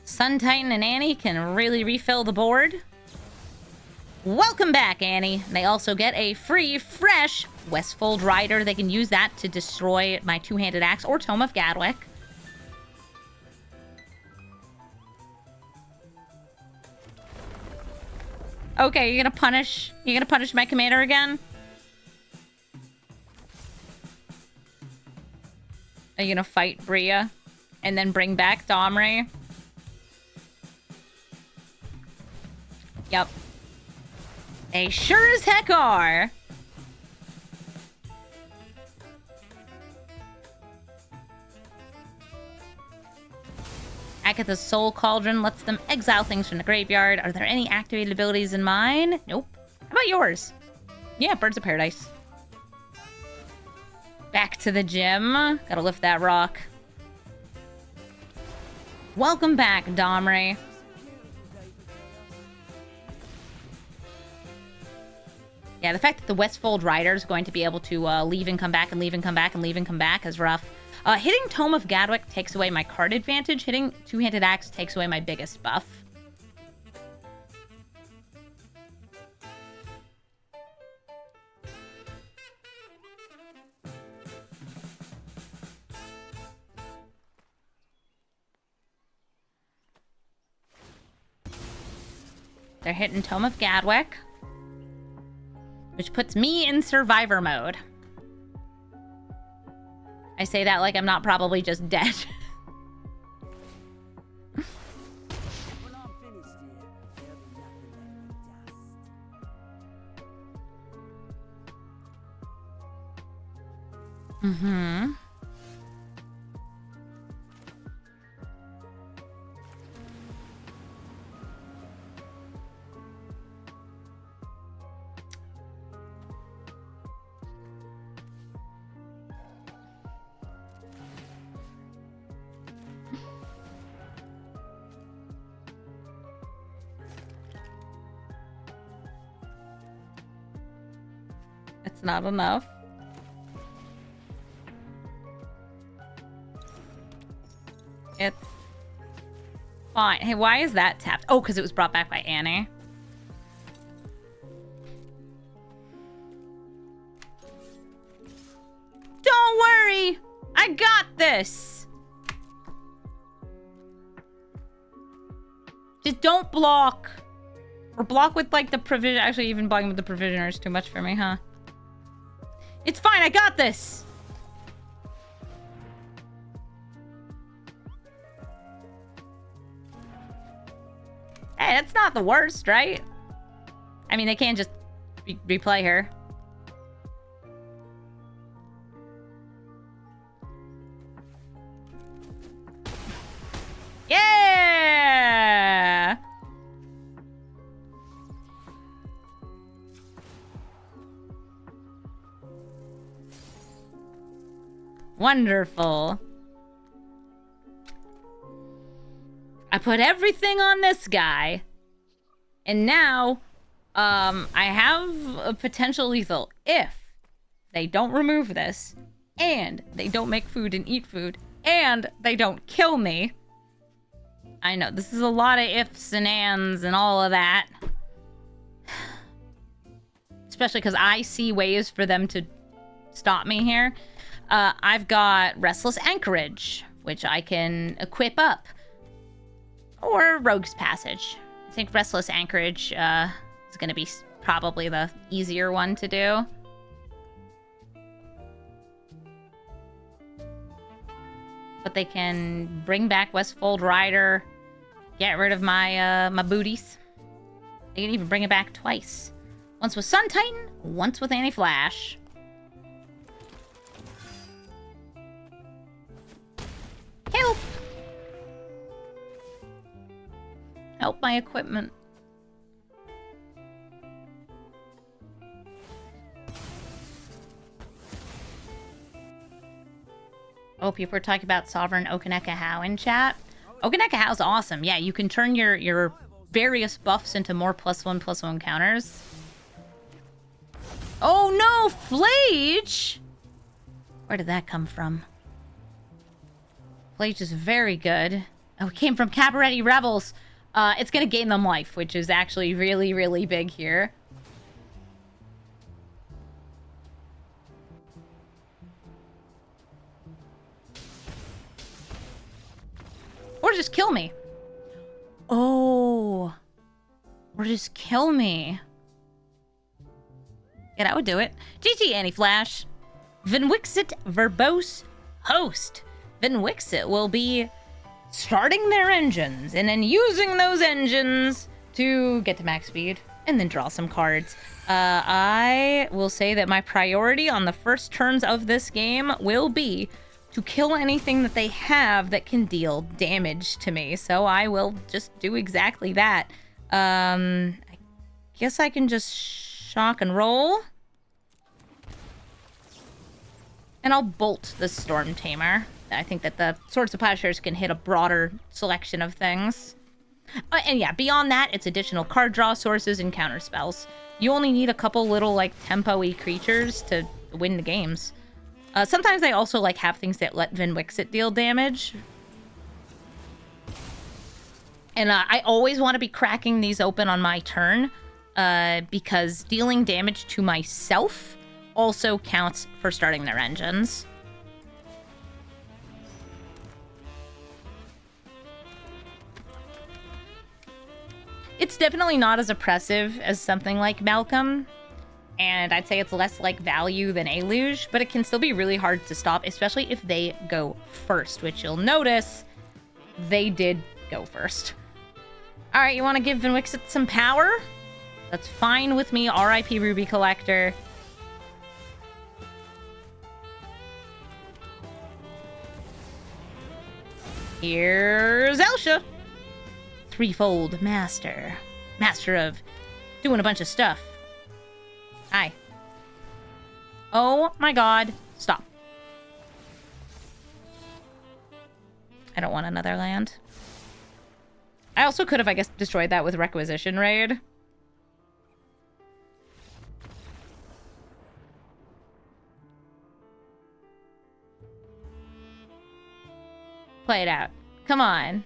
Sun Titan and Annie can really refill the board. Welcome back, Annie. They also get a free, fresh Westfold Rider. They can use that to destroy my two-handed axe or Tome of Gadwick. Okay, you're gonna punish my commander again? Are you gonna fight Bria and then bring back Domri? Yep. They sure as heck are. Agatha's Soul Cauldron lets them exile things from the graveyard. Are there any activated abilities in mine? Nope. How about yours? Yeah, Birds of Paradise. Back to the gym. Gotta lift that rock. Welcome back, Domri. Yeah, the fact that the Westfold Rider is going to be able to leave and come back and leave and come back and leave and come back is rough. Hitting Tome of Gadwick takes away my card advantage. Hitting Two-Handed Axe takes away my biggest buff. They're hitting Tome of Gadwick, which puts me in survivor mode. I say that like I'm not probably just dead. Mm-hmm. It's not enough. It's fine. Hey, why is that tapped? Oh, because it was brought back by Annie. Don't worry! I got this! Just don't block. Or block with, like, the provision... Actually, even blocking with the provisioner is too much for me, huh? It's fine, I got this! Hey, that's not the worst, right? I mean, they can't just replay her. Yeah! Wonderful. I put everything on this guy. And now, I have a potential lethal if they don't remove this, and they don't make food and eat food, and they don't kill me. I know, this is a lot of ifs and ands and all of that. Especially because I see ways for them to stop me here. I've got Restless Anchorage, which I can equip up. Or Rogue's Passage. I think Restless Anchorage is going to be probably the easier one to do. But they can bring back Westfold Rider, get rid of my my booties. They can even bring it back twice. Once with Sun Titan, once with Anti-Flash. Help! Help my equipment. Oh, people are talking about Sovereign Okaneka How in chat. Okaneka How's awesome. Yeah, you can turn your various buffs into more +1/+1 counters. Oh no, Flage! Where did that come from? Flage is very good. Oh, it came from Cabaretti Rebels. It's gonna gain them life, which is actually really, really big here. Or just kill me. Oh. Or just kill me. Yeah, that would do it. GG, Anti-Flash. Vnwxt Verbose Host. Vnwxt will be starting their engines and then using those engines to get to max speed and then draw some cards. I will say that my priority on the first turns of this game will be to kill anything that they have that can deal damage to me. So I will just do exactly that. I guess I can just shock and roll. And I'll bolt the Storm Tamer. I think that the Swords of Plowshares can hit a broader selection of things. And yeah, beyond that, it's additional card draw sources and counter spells. You only need a couple little, like, tempo-y creatures to win the games. Sometimes I also, like, have things that let Vnwxt deal damage. And I always want to be cracking these open on my turn, because dealing damage to myself also counts for starting their engines. It's definitely not as oppressive as something like Malcolm, and I'd say it's less like value than Aluge, but it can still be really hard to stop, especially if they go first, which you'll notice they did go first. All right, you want to give Vnwxt some power? That's fine with me. R.I.P. Ruby Collector. Here's Elsha. Threefold Master. Master of doing a bunch of stuff. Hi. Oh my god. Stop. I don't want another land. I also could have, I guess, destroyed that with Requisition Raid. Play it out. Come on.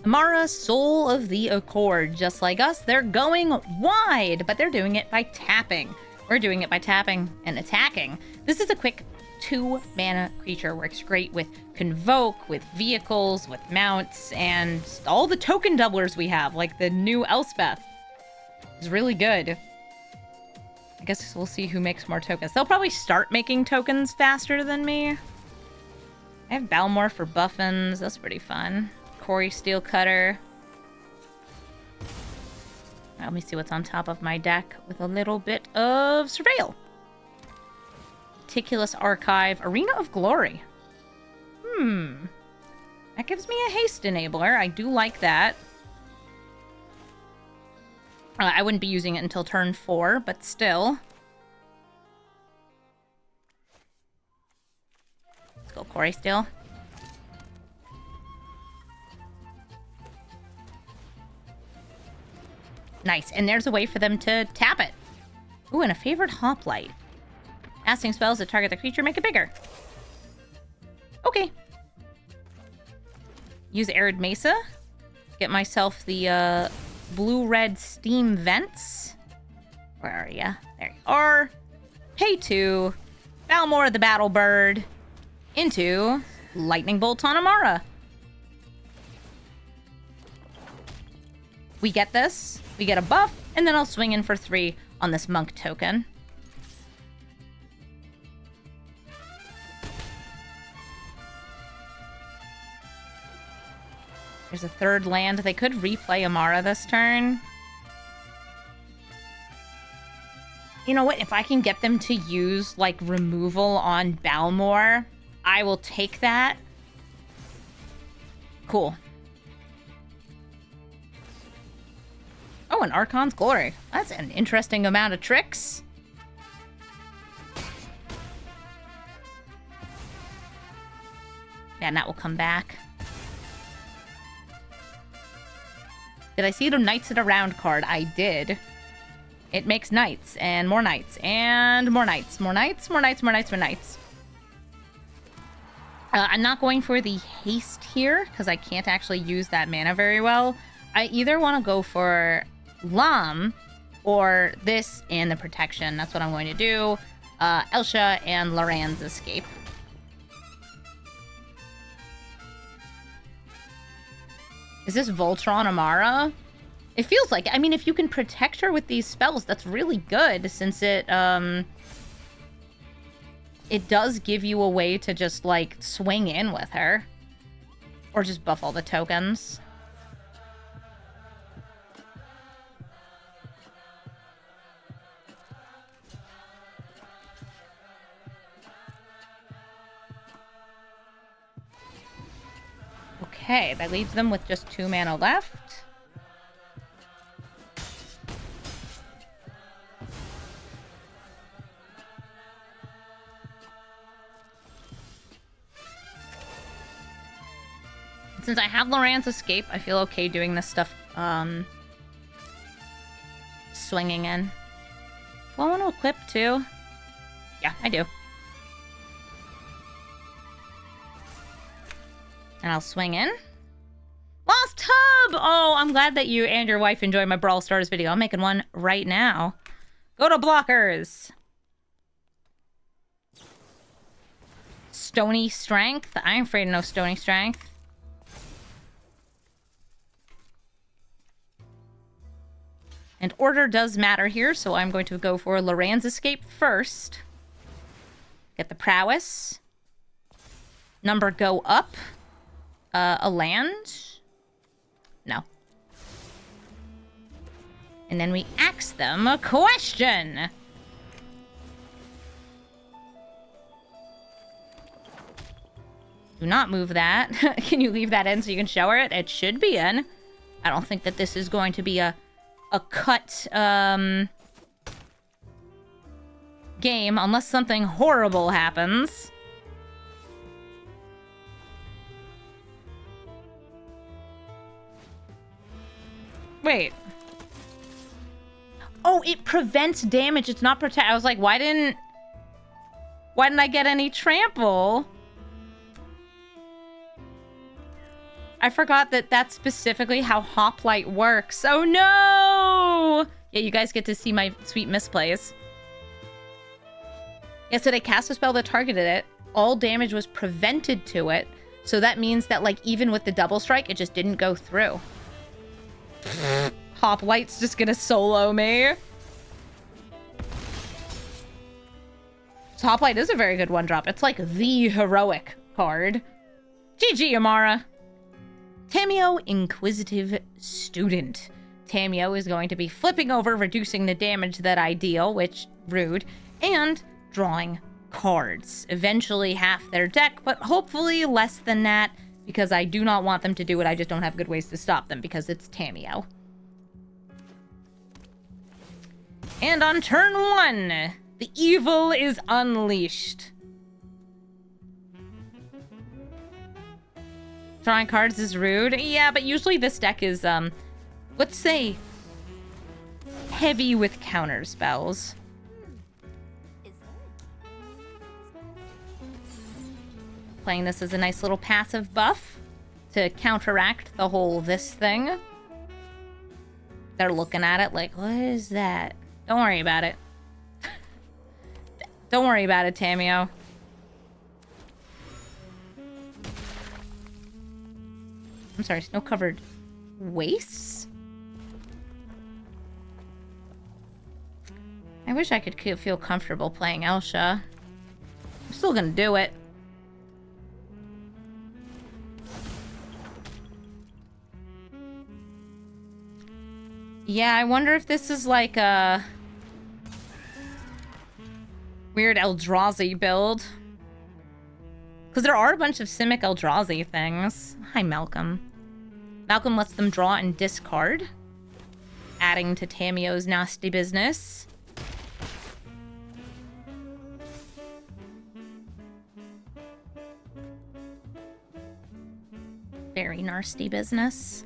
Emmara, Soul of the Accord. Just like us, they're going wide, but they're doing it by tapping. We're doing it by tapping and attacking. This is a quick 2-mana creature. Works great with Convoke, with vehicles, with mounts, and all the token doublers we have, like the new Elspeth. is really good. I guess we'll see who makes more tokens. They'll probably start making tokens faster than me. I have Balmor for buffins. That's pretty fun. Quarry Steel Cutter. Let me see what's on top of my deck with a little bit of Surveil. Meticulous Archive. Arena of Glory. That gives me a haste enabler. I do like that. I wouldn't be using it until turn 4, but still. Let's go Quarry Steel. Nice, and there's a way for them to tap it. Ooh, and a favored Hoplite. Casting spells that target the creature make it bigger. Okay. Use Arid Mesa. Get myself the blue-red steam vents. Where are ya? There you are. Pay 2. Balmor the Battle Bird. Into Lightning Bolt on Emmara. We get this. We get a buff, and then I'll swing in for 3 on this monk token. There's a third land. They could replay Emmara this turn. You know what? If I can get them to use, like, removal on Balmor, I will take that. Cool. Oh, an Archon's Glory. That's an interesting amount of tricks. Yeah, and that will come back. Did I see the Knights at a Round card? I did. It makes knights, and more knights, and more knights. More knights, more knights, more knights, more knights. I'm not going for the haste here, because I can't actually use that mana very well. I either want to go for Lam, or this and the protection. That's what I'm going to do. Elsha and Loran's Escape. Is this Voltron Emmara? It feels like it. I mean, if you can protect her with these spells, that's really good, since it does give you a way to just, like, swing in with her. Or just buff all the tokens. Okay, that leaves them with just 2 mana left. Since I have Loran's Escape, I feel okay doing this stuff, swinging in. Do I want to equip too? Yeah, I do. And I'll swing in. Lost Hub! Oh, I'm glad that you and your wife enjoy my Brawl Stars video. I'm making one right now. Go to blockers. Stony Strength. I'm afraid of no Stony Strength. And order does matter here, so I'm going to go for Loran's Escape first. Get the Prowess. Number go up. A land? No. And then we ask them a question. Do not move that. Can you leave that in so you can show her it? It should be in. I don't think that this is going to be a cut game unless something horrible happens. Wait. Oh, it prevents damage. It's not protect. I was like, why didn't I get any trample? I forgot that that's specifically how Hoplite works. Oh no! Yeah, you guys get to see my sweet misplays. Yeah, so they cast a spell that targeted it. All damage was prevented to it. So that means that, like, even with the double strike, it just didn't go through. Hoplite's just gonna solo me. So Hoplite is a very good one-drop. It's like the heroic card. GG, Emmara. Tamiyo, Inquisitive Student. Tamiyo is going to be flipping over, reducing the damage that I deal, which, rude, and drawing cards. Eventually half their deck, but hopefully less than that, because I do not want them to do it. I just don't have good ways to stop them, because it's Tamiyo. And on turn 1, the evil is unleashed. Drawing cards is rude. Yeah, but usually this deck is, let's say, heavy with counter spells. Playing this as a nice little passive buff to counteract the whole this thing. They're looking at it like, what is that? Don't worry about it. Don't worry about it, Tamiyo. I'm sorry, snow-covered wastes? I wish I could feel comfortable playing Elsha. I'm still gonna do it. Yeah, I wonder if this is like a weird Eldrazi build. Because there are a bunch of Simic Eldrazi things. Hi, Malcolm. Malcolm lets them draw and discard, adding to Tamiyo's nasty business. Very nasty business.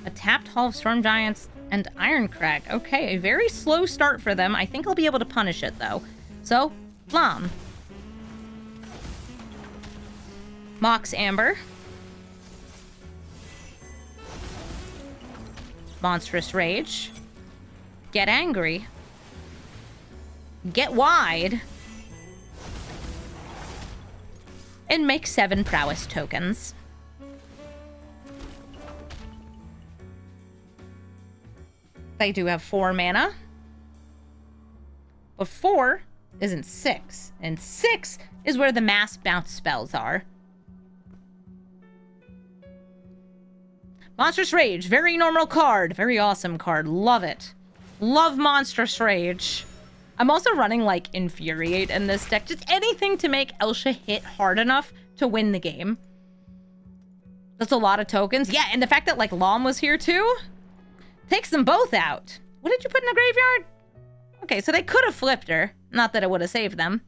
A tapped Hall of Storm Giants and Ironcrag. Okay, a very slow start for them. I think I'll be able to punish it, though. So, Plum. Mox Amber. Monstrous Rage. Get Angry. Get Wide. And make 7 Prowess tokens. They do have 4 mana. But 4 isn't 6. And 6 is where the mass bounce spells are. Monstrous Rage. Very normal card. Very awesome card. Love it. Love Monstrous Rage. I'm also running, like, Infuriate in this deck. Just anything to make Elsha hit hard enough to win the game. That's a lot of tokens. Yeah, and the fact that, like, Lom was here, too, takes them both out. What did you put in the graveyard? Okay, so they could have flipped her. Not that it would have saved them.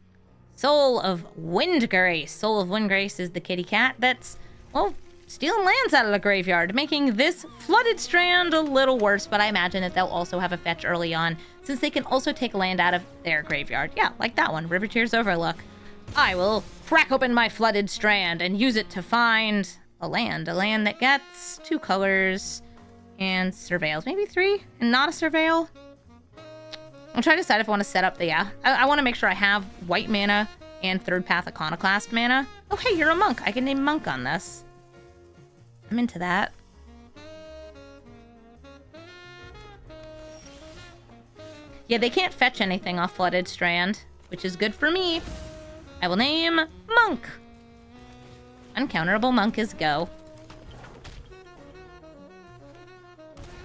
Soul of Windgrace. Soul of Windgrace is the kitty cat that's, well, stealing lands out of the graveyard, making this Flooded Strand a little worse, but I imagine that they'll also have a fetch early on, since they can also take land out of their graveyard. Yeah, like that one, River Tears Overlook. I will crack open my Flooded Strand and use it to find a land that gets 2 colors and surveils. Maybe 3 and not a surveil. I'm trying to decide if I want to set up the, yeah. I want to make sure I have white mana and Third Path Iconoclast mana. Oh, hey, you're a monk. I can name monk on this. I'm into that. Yeah, they can't fetch anything off Flooded Strand, which is good for me. I will name Monk. Uncounterable Monk is go.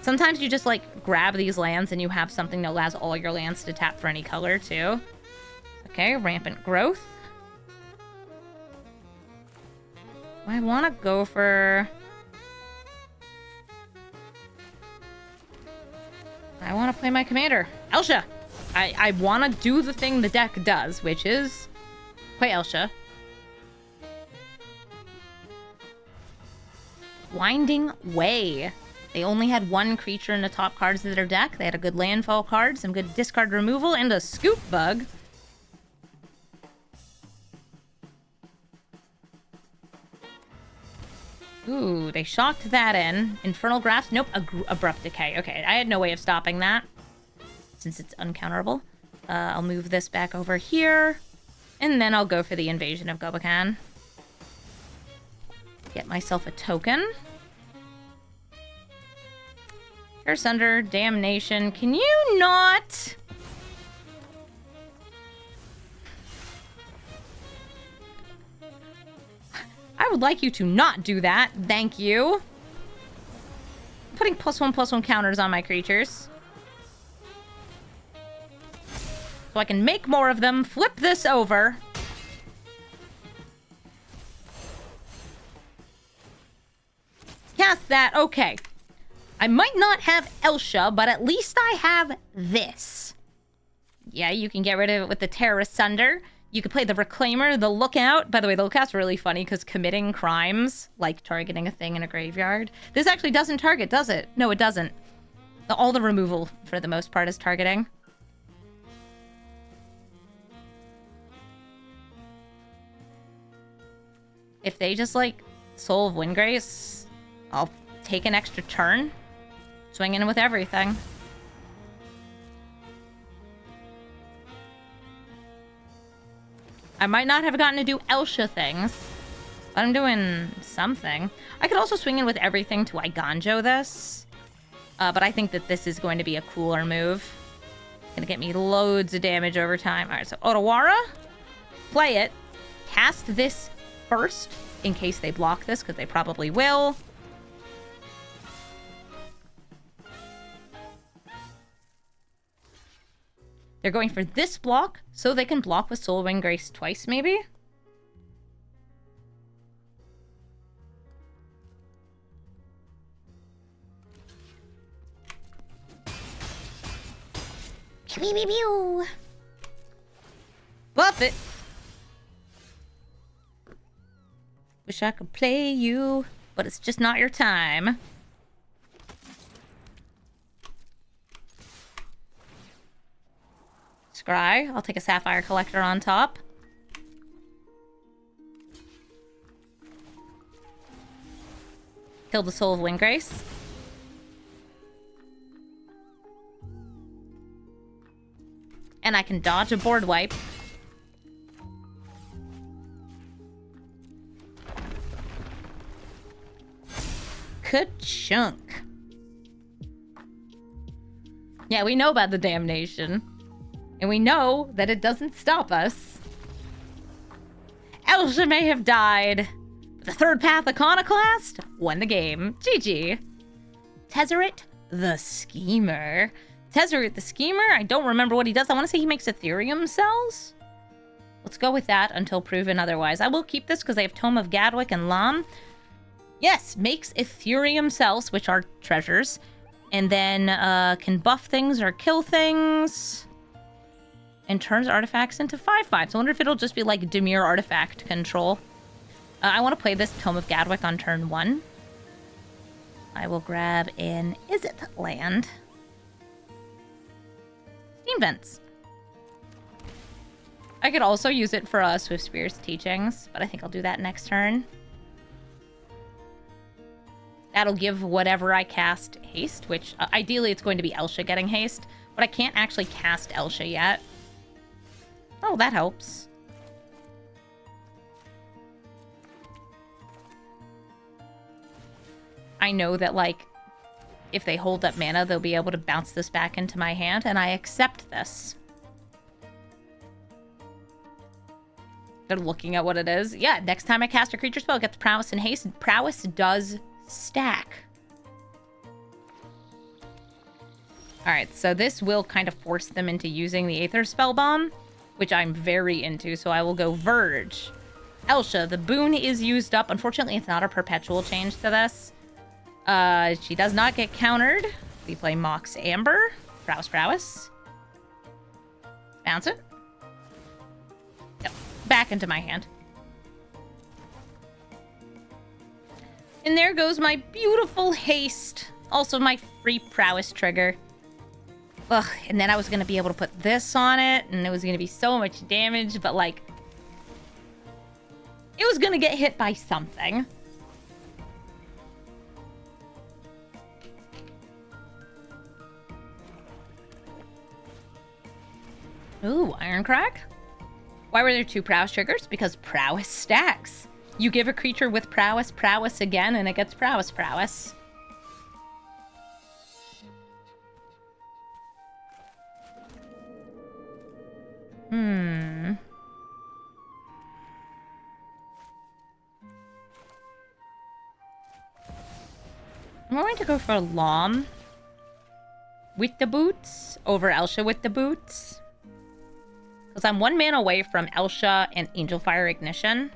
Sometimes you just, like, grab these lands and you have something that allows all your lands to tap for any color, too. Okay, Rampant Growth. I want to go for... I want to play my commander, Elsha. I want to do the thing the deck does, which is play Elsha. Winding Way. They only had 1 creature in the top cards of their deck. They had a good landfall card, some good discard removal, and a scoop bug. Ooh, they shocked that in. Infernal Grasp? Nope, Abrupt Decay. Okay, I had no way of stopping that, since it's uncounterable. I'll move this back over here, and then I'll go for the Invasion of Gobakan. Get myself a token. Curse under damnation. Can you not? I would like you to not do that. Thank you. Putting +1/+1 counters on my creatures. So I can make more of them. Flip this over. Cast that. Okay. I might not have Elsha, but at least I have this. Yeah, you can get rid of it with the Terror Asunder. You could play the Reclaimer, the Lookout. By the way, the Lookout's really funny because committing crimes, like targeting a thing in a graveyard. This actually doesn't target, does it? No, it doesn't. All the removal, for the most part, is targeting. If they just, like, Soul of Windgrace, I'll take an extra turn. Swing in with everything. I might not have gotten to do Elsha things, but I'm doing something. I could also swing in with everything to Iganjo this, but I think that this is going to be a cooler move. Gonna get me loads of damage over time. All right, so Otawara, play it. Cast this first in case they block this, because they probably will. They're going for this block, so they can block with Soul Windgrace twice, maybe? Pew, pew, pew, pew. Buff it! Wish I could play you, but it's just not your time. Scry. I'll take a Sapphire Collector on top. Kill the Soul of Windgrace. And I can dodge a board wipe. Ka-chunk. Yeah, we know about the damnation. And we know that it doesn't stop us. Elsha may have died, but the third path Iconoclast won the game. GG. Tezzeret the Schemer. Tezzeret the Schemer? I don't remember what he does. I want to say he makes Ethereum cells? Let's go with that until proven otherwise. I will keep this because they have Tome of Gadwick and Lam. Yes, makes Ethereum cells, which are treasures. And then can buff things or kill things. And turns artifacts into 5/5. So I wonder if it'll just be like Dimir artifact control. I want to play this Tome of Gadwick on turn 1. I will grab an Izzet land. Steam Vents. I could also use it for Swift Spear's Teachings, but I think I'll do that next turn. That'll give whatever I cast haste, which ideally it's going to be Elsha getting haste, but I can't actually cast Elsha yet. Oh, that helps. I know that, like, if they hold up mana, they'll be able to bounce this back into my hand, and I accept this. They're looking at what it is. Yeah, next time I cast a creature spell, it gets prowess and haste. Prowess does stack. Alright, so this will kind of force them into using the Aether Spell Bomb, which I'm very into, so I will go Verge. Elsha, the boon is used up. Unfortunately, it's not a perpetual change to this. She does not get countered. We play Mox Amber. Prowess, prowess. Bounce it. Yep. Back into my hand. And there goes my beautiful haste. Also my free prowess trigger. Ugh, and then I was going to be able to put this on it, and it was going to be so much damage, but, like, it was going to get hit by something. Ooh, Ironcrack. Why were there 2 prowess triggers? Because prowess stacks. You give a creature with prowess, prowess again, and it gets prowess, prowess. I'm going to go for Lom with the boots over Elsha with the boots. Because I'm 1 mana away from Elsha and Angel Fire Ignition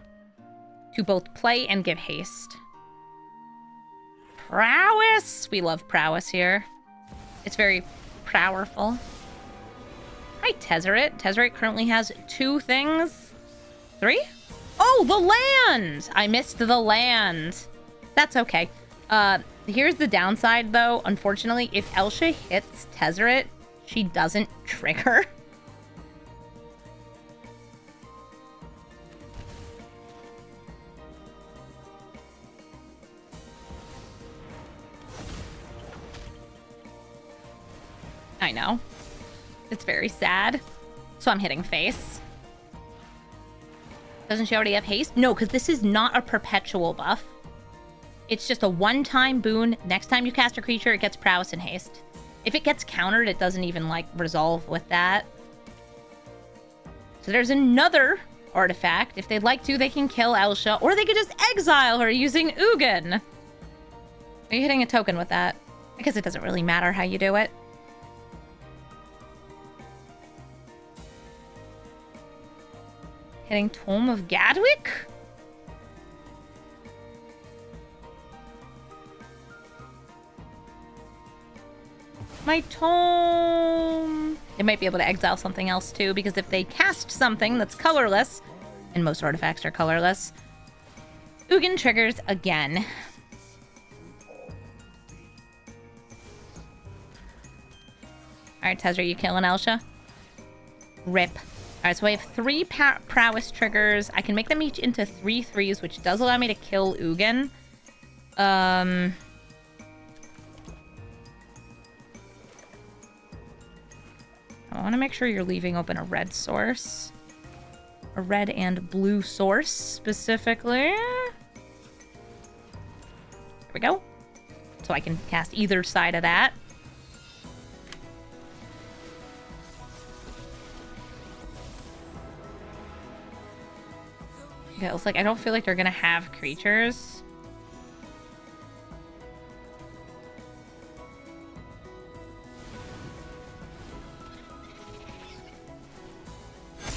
to both play and give haste. Prowess! We love prowess here. It's very powerful. Hi, Tezzeret. Tezzeret currently has 2 things. 3? Oh, the land! I missed the land. That's okay. Here's the downside, though. Unfortunately, if Elsha hits Tezzeret, she doesn't trigger. I know. It's very sad. So I'm hitting face. Doesn't she already have haste? No, because this is not a perpetual buff. It's just a one-time boon. Next time you cast a creature, it gets prowess and haste. If it gets countered, it doesn't even, like, resolve with that. So there's another artifact. If they'd like to, they can kill Elsha, or they could just exile her using Ugin. Are you hitting a token with that? I guess it doesn't really matter how you do it. Hitting Tome of Gadwick? My tome... They might be able to exile something else too, because if they cast something that's colorless, and most artifacts are colorless, Ugin triggers again. Alright, Tezzeret, you killing Elsha? Rip. Alright, so I have 3 prowess triggers. I can make them each into 3 3s, which does allow me to kill Ugin. I want to make sure you're leaving open a red source. A red and blue source, specifically. There we go. So I can cast either side of that. Yeah, it's like, I don't feel like they're gonna have creatures.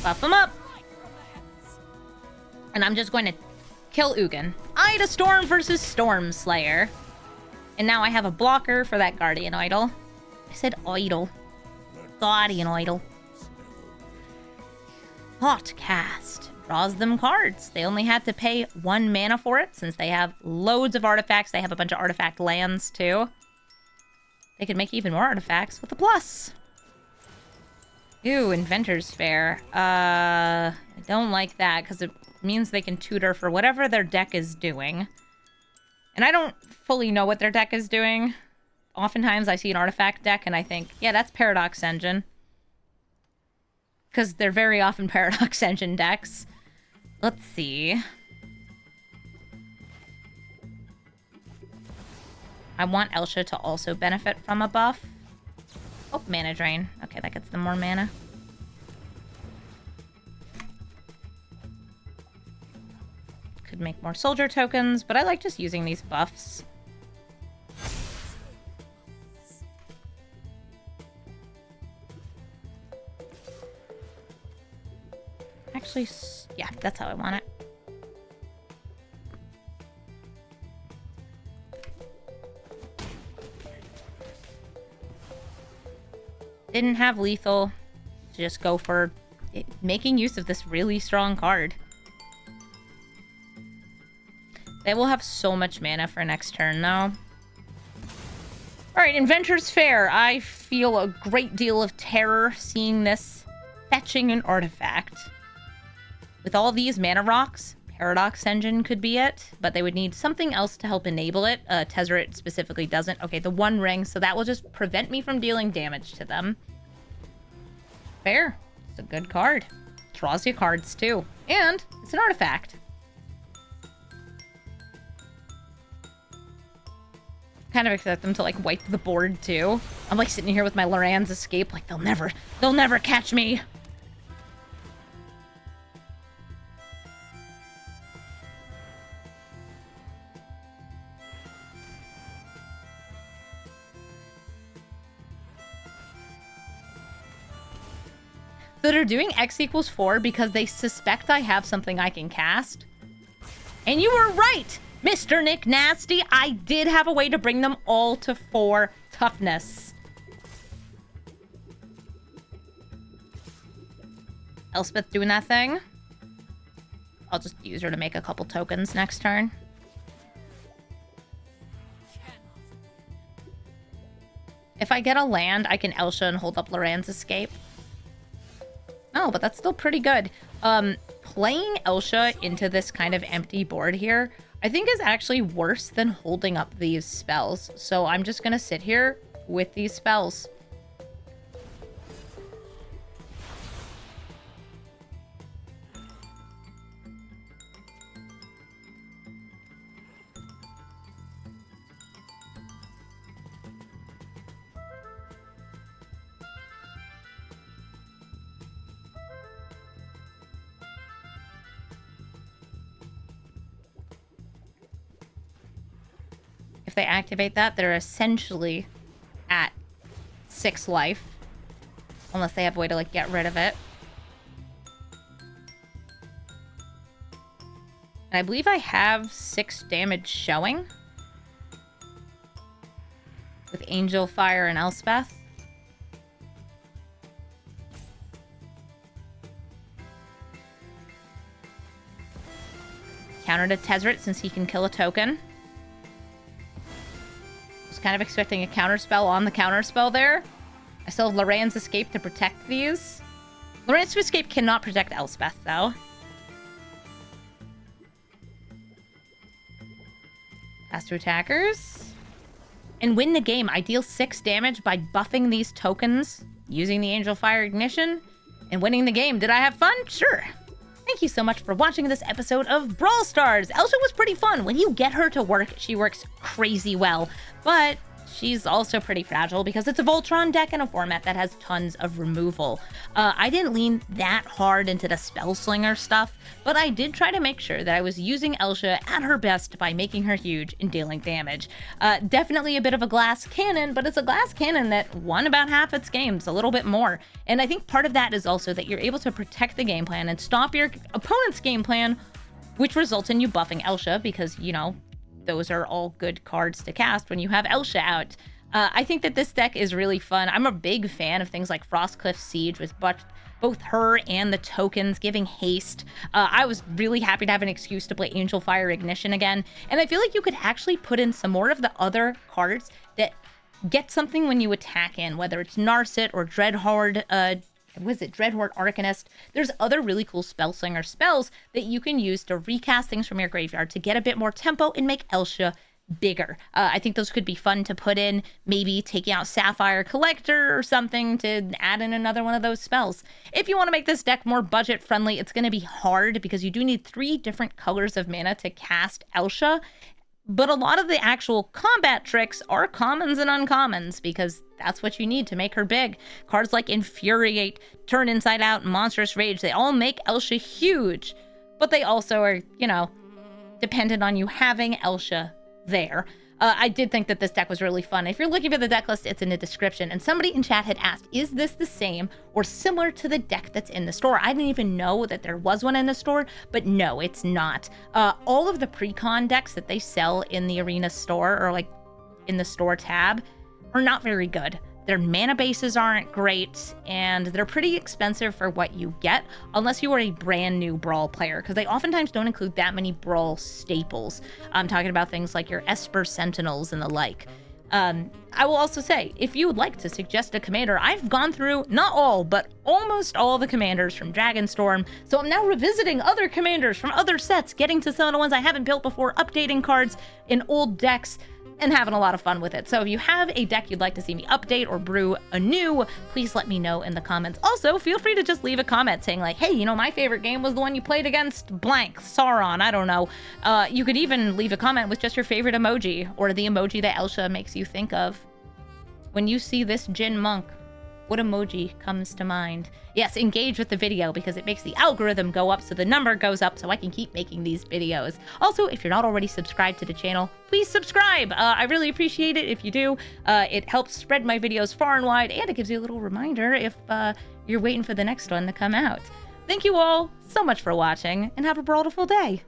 Buff them up. And I'm just going to kill Ugin. Ida Storm versus Storm Slayer. And now I have a blocker for that Guardian Idol. I said idol. Guardian Idol. Hot cast. Draws them cards. They only had to pay 1 mana for it, since they have loads of artifacts. They have a bunch of artifact lands, too. They could make even more artifacts with a plus. Ooh, Inventor's Fair. I don't like that, because it means they can tutor for whatever their deck is doing. And I don't fully know what their deck is doing. Oftentimes I see an artifact deck, and I think, yeah, that's Paradox Engine. Because they're very often Paradox Engine decks. Let's see. I want Elsha to also benefit from a buff. Oh, mana drain. Okay, that gets them more mana. Could make more soldier tokens, but I like just using these buffs. Actually, yeah, that's how I want it. Didn't have lethal. Just go for making use of this really strong card. They will have so much mana for next turn, though. Alright, Inventor's Fair. I feel a great deal of terror seeing this fetching an artifact. With all these mana rocks, Paradox Engine could be it, but they would need something else to help enable it. Tezzeret specifically doesn't. Okay, the One Ring, so that will just prevent me from dealing damage to them. Fair. It's a good card. Draws you cards, too. And it's an artifact. Kind of expect them to like wipe the board too. I'm like sitting here with my Loran's Escape, like they'll never catch me. So they're doing X equals 4 because they suspect I have something I can cast. And you were right, Mr. Nick Nasty. I did have a way to bring them all to 4 toughness. Elspeth doing that thing. I'll just use her to make a couple tokens next turn. If I get a land, I can Elsha and hold up Loran's Escape. Oh, but that's still pretty good. Playing Elsha into this kind of empty board here, I think is actually worse than holding up these spells. So I'm just gonna sit here with these spells. If they activate that, they're essentially at 6 life. Unless they have a way to, like, get rid of it. And I believe I have 6 damage showing. With Angel, Fire, and Elspeth. Counter to Tezzeret since he can kill a token. Kind of expecting a counterspell on the counterspell there. I still have Loran's Escape to protect these. Loran's Escape cannot protect Elspeth, though. Pass to attackers. And win the game. I deal 6 damage by buffing these tokens, using the Angel Fire Ignition, and winning the game. Did I have fun? Sure. Thank you so much for watching this episode of Brawl Stars. Elsha was pretty fun. When you get her to work, she works crazy well. But she's also pretty fragile because it's a Voltron deck in a format that has tons of removal. I didn't lean that hard into the Spellslinger stuff, but I did try to make sure that I was using Elsha at her best by making her huge and dealing damage. Definitely a bit of a glass cannon, but it's a glass cannon that won about half its games, a little bit more. And I think part of that is also that you're able to protect the game plan and stop your opponent's game plan, which results in you buffing Elsha because, you know, those are all good cards to cast when you have Elsha out. I think that this deck is really fun. I'm a big fan of things like Frostcliff Siege with both her and the tokens giving haste. I was really happy to have an excuse to play Angel Fire Ignition again. And I feel like you could actually put in some more of the other cards that get something when you attack in, whether it's Narset or Dreadhorde, Dreadhorde Arcanist. There's other really cool Spellslinger spells that you can use to recast things from your graveyard to get a bit more tempo and make Elsha bigger. I think those could be fun to put in, maybe taking out Sapphire Collector or something to add in another one of those spells. If you want to make this deck more budget friendly, it's going to be hard because you do need 3 different colors of mana to cast Elsha. But a lot of the actual combat tricks are commons and uncommons because that's what you need to make her big. Cards like Infuriate, Turn Inside Out, Monstrous Rage, they all make Elsha huge, but they also are, you know, dependent on you having Elsha there. I did think that this deck was really fun. If you're looking for the deck list, it's in the description. And somebody in chat had asked, is this the same or similar to the deck that's in the store? I didn't even know that there was one in the store, but no, it's not. All of the pre-con decks that they sell in the arena store or like in the store tab are not very good. Their mana bases aren't great, and they're pretty expensive for what you get, unless you are a brand new Brawl player, because they oftentimes don't include that many Brawl staples. I'm talking about things like your Esper Sentinels and the like. I will also say, if you would like to suggest a commander, I've gone through, not all, but almost all the commanders from Dragonstorm, so I'm now revisiting other commanders from other sets, getting to some of the ones I haven't built before, updating cards in old decks. and having a lot of fun with it. So if you have a deck you'd like to see me update or brew anew, please let me know in the comments. Also, feel free to just leave a comment saying like, hey, you know, my favorite game was the one you played against blank, Sauron, I don't know. You could even leave a comment with just your favorite emoji or the emoji that Elsha makes you think of. When you see this Jin monk, what emoji comes to mind? Yes, engage with the video because it makes the algorithm go up so the number goes up so I can keep making these videos. Also, if you're not already subscribed to the channel, please subscribe. I really appreciate it if you do. It helps spread my videos far and wide, and it gives you a little reminder if you're waiting for the next one to come out. Thank you all so much for watching, and have a brawlful day.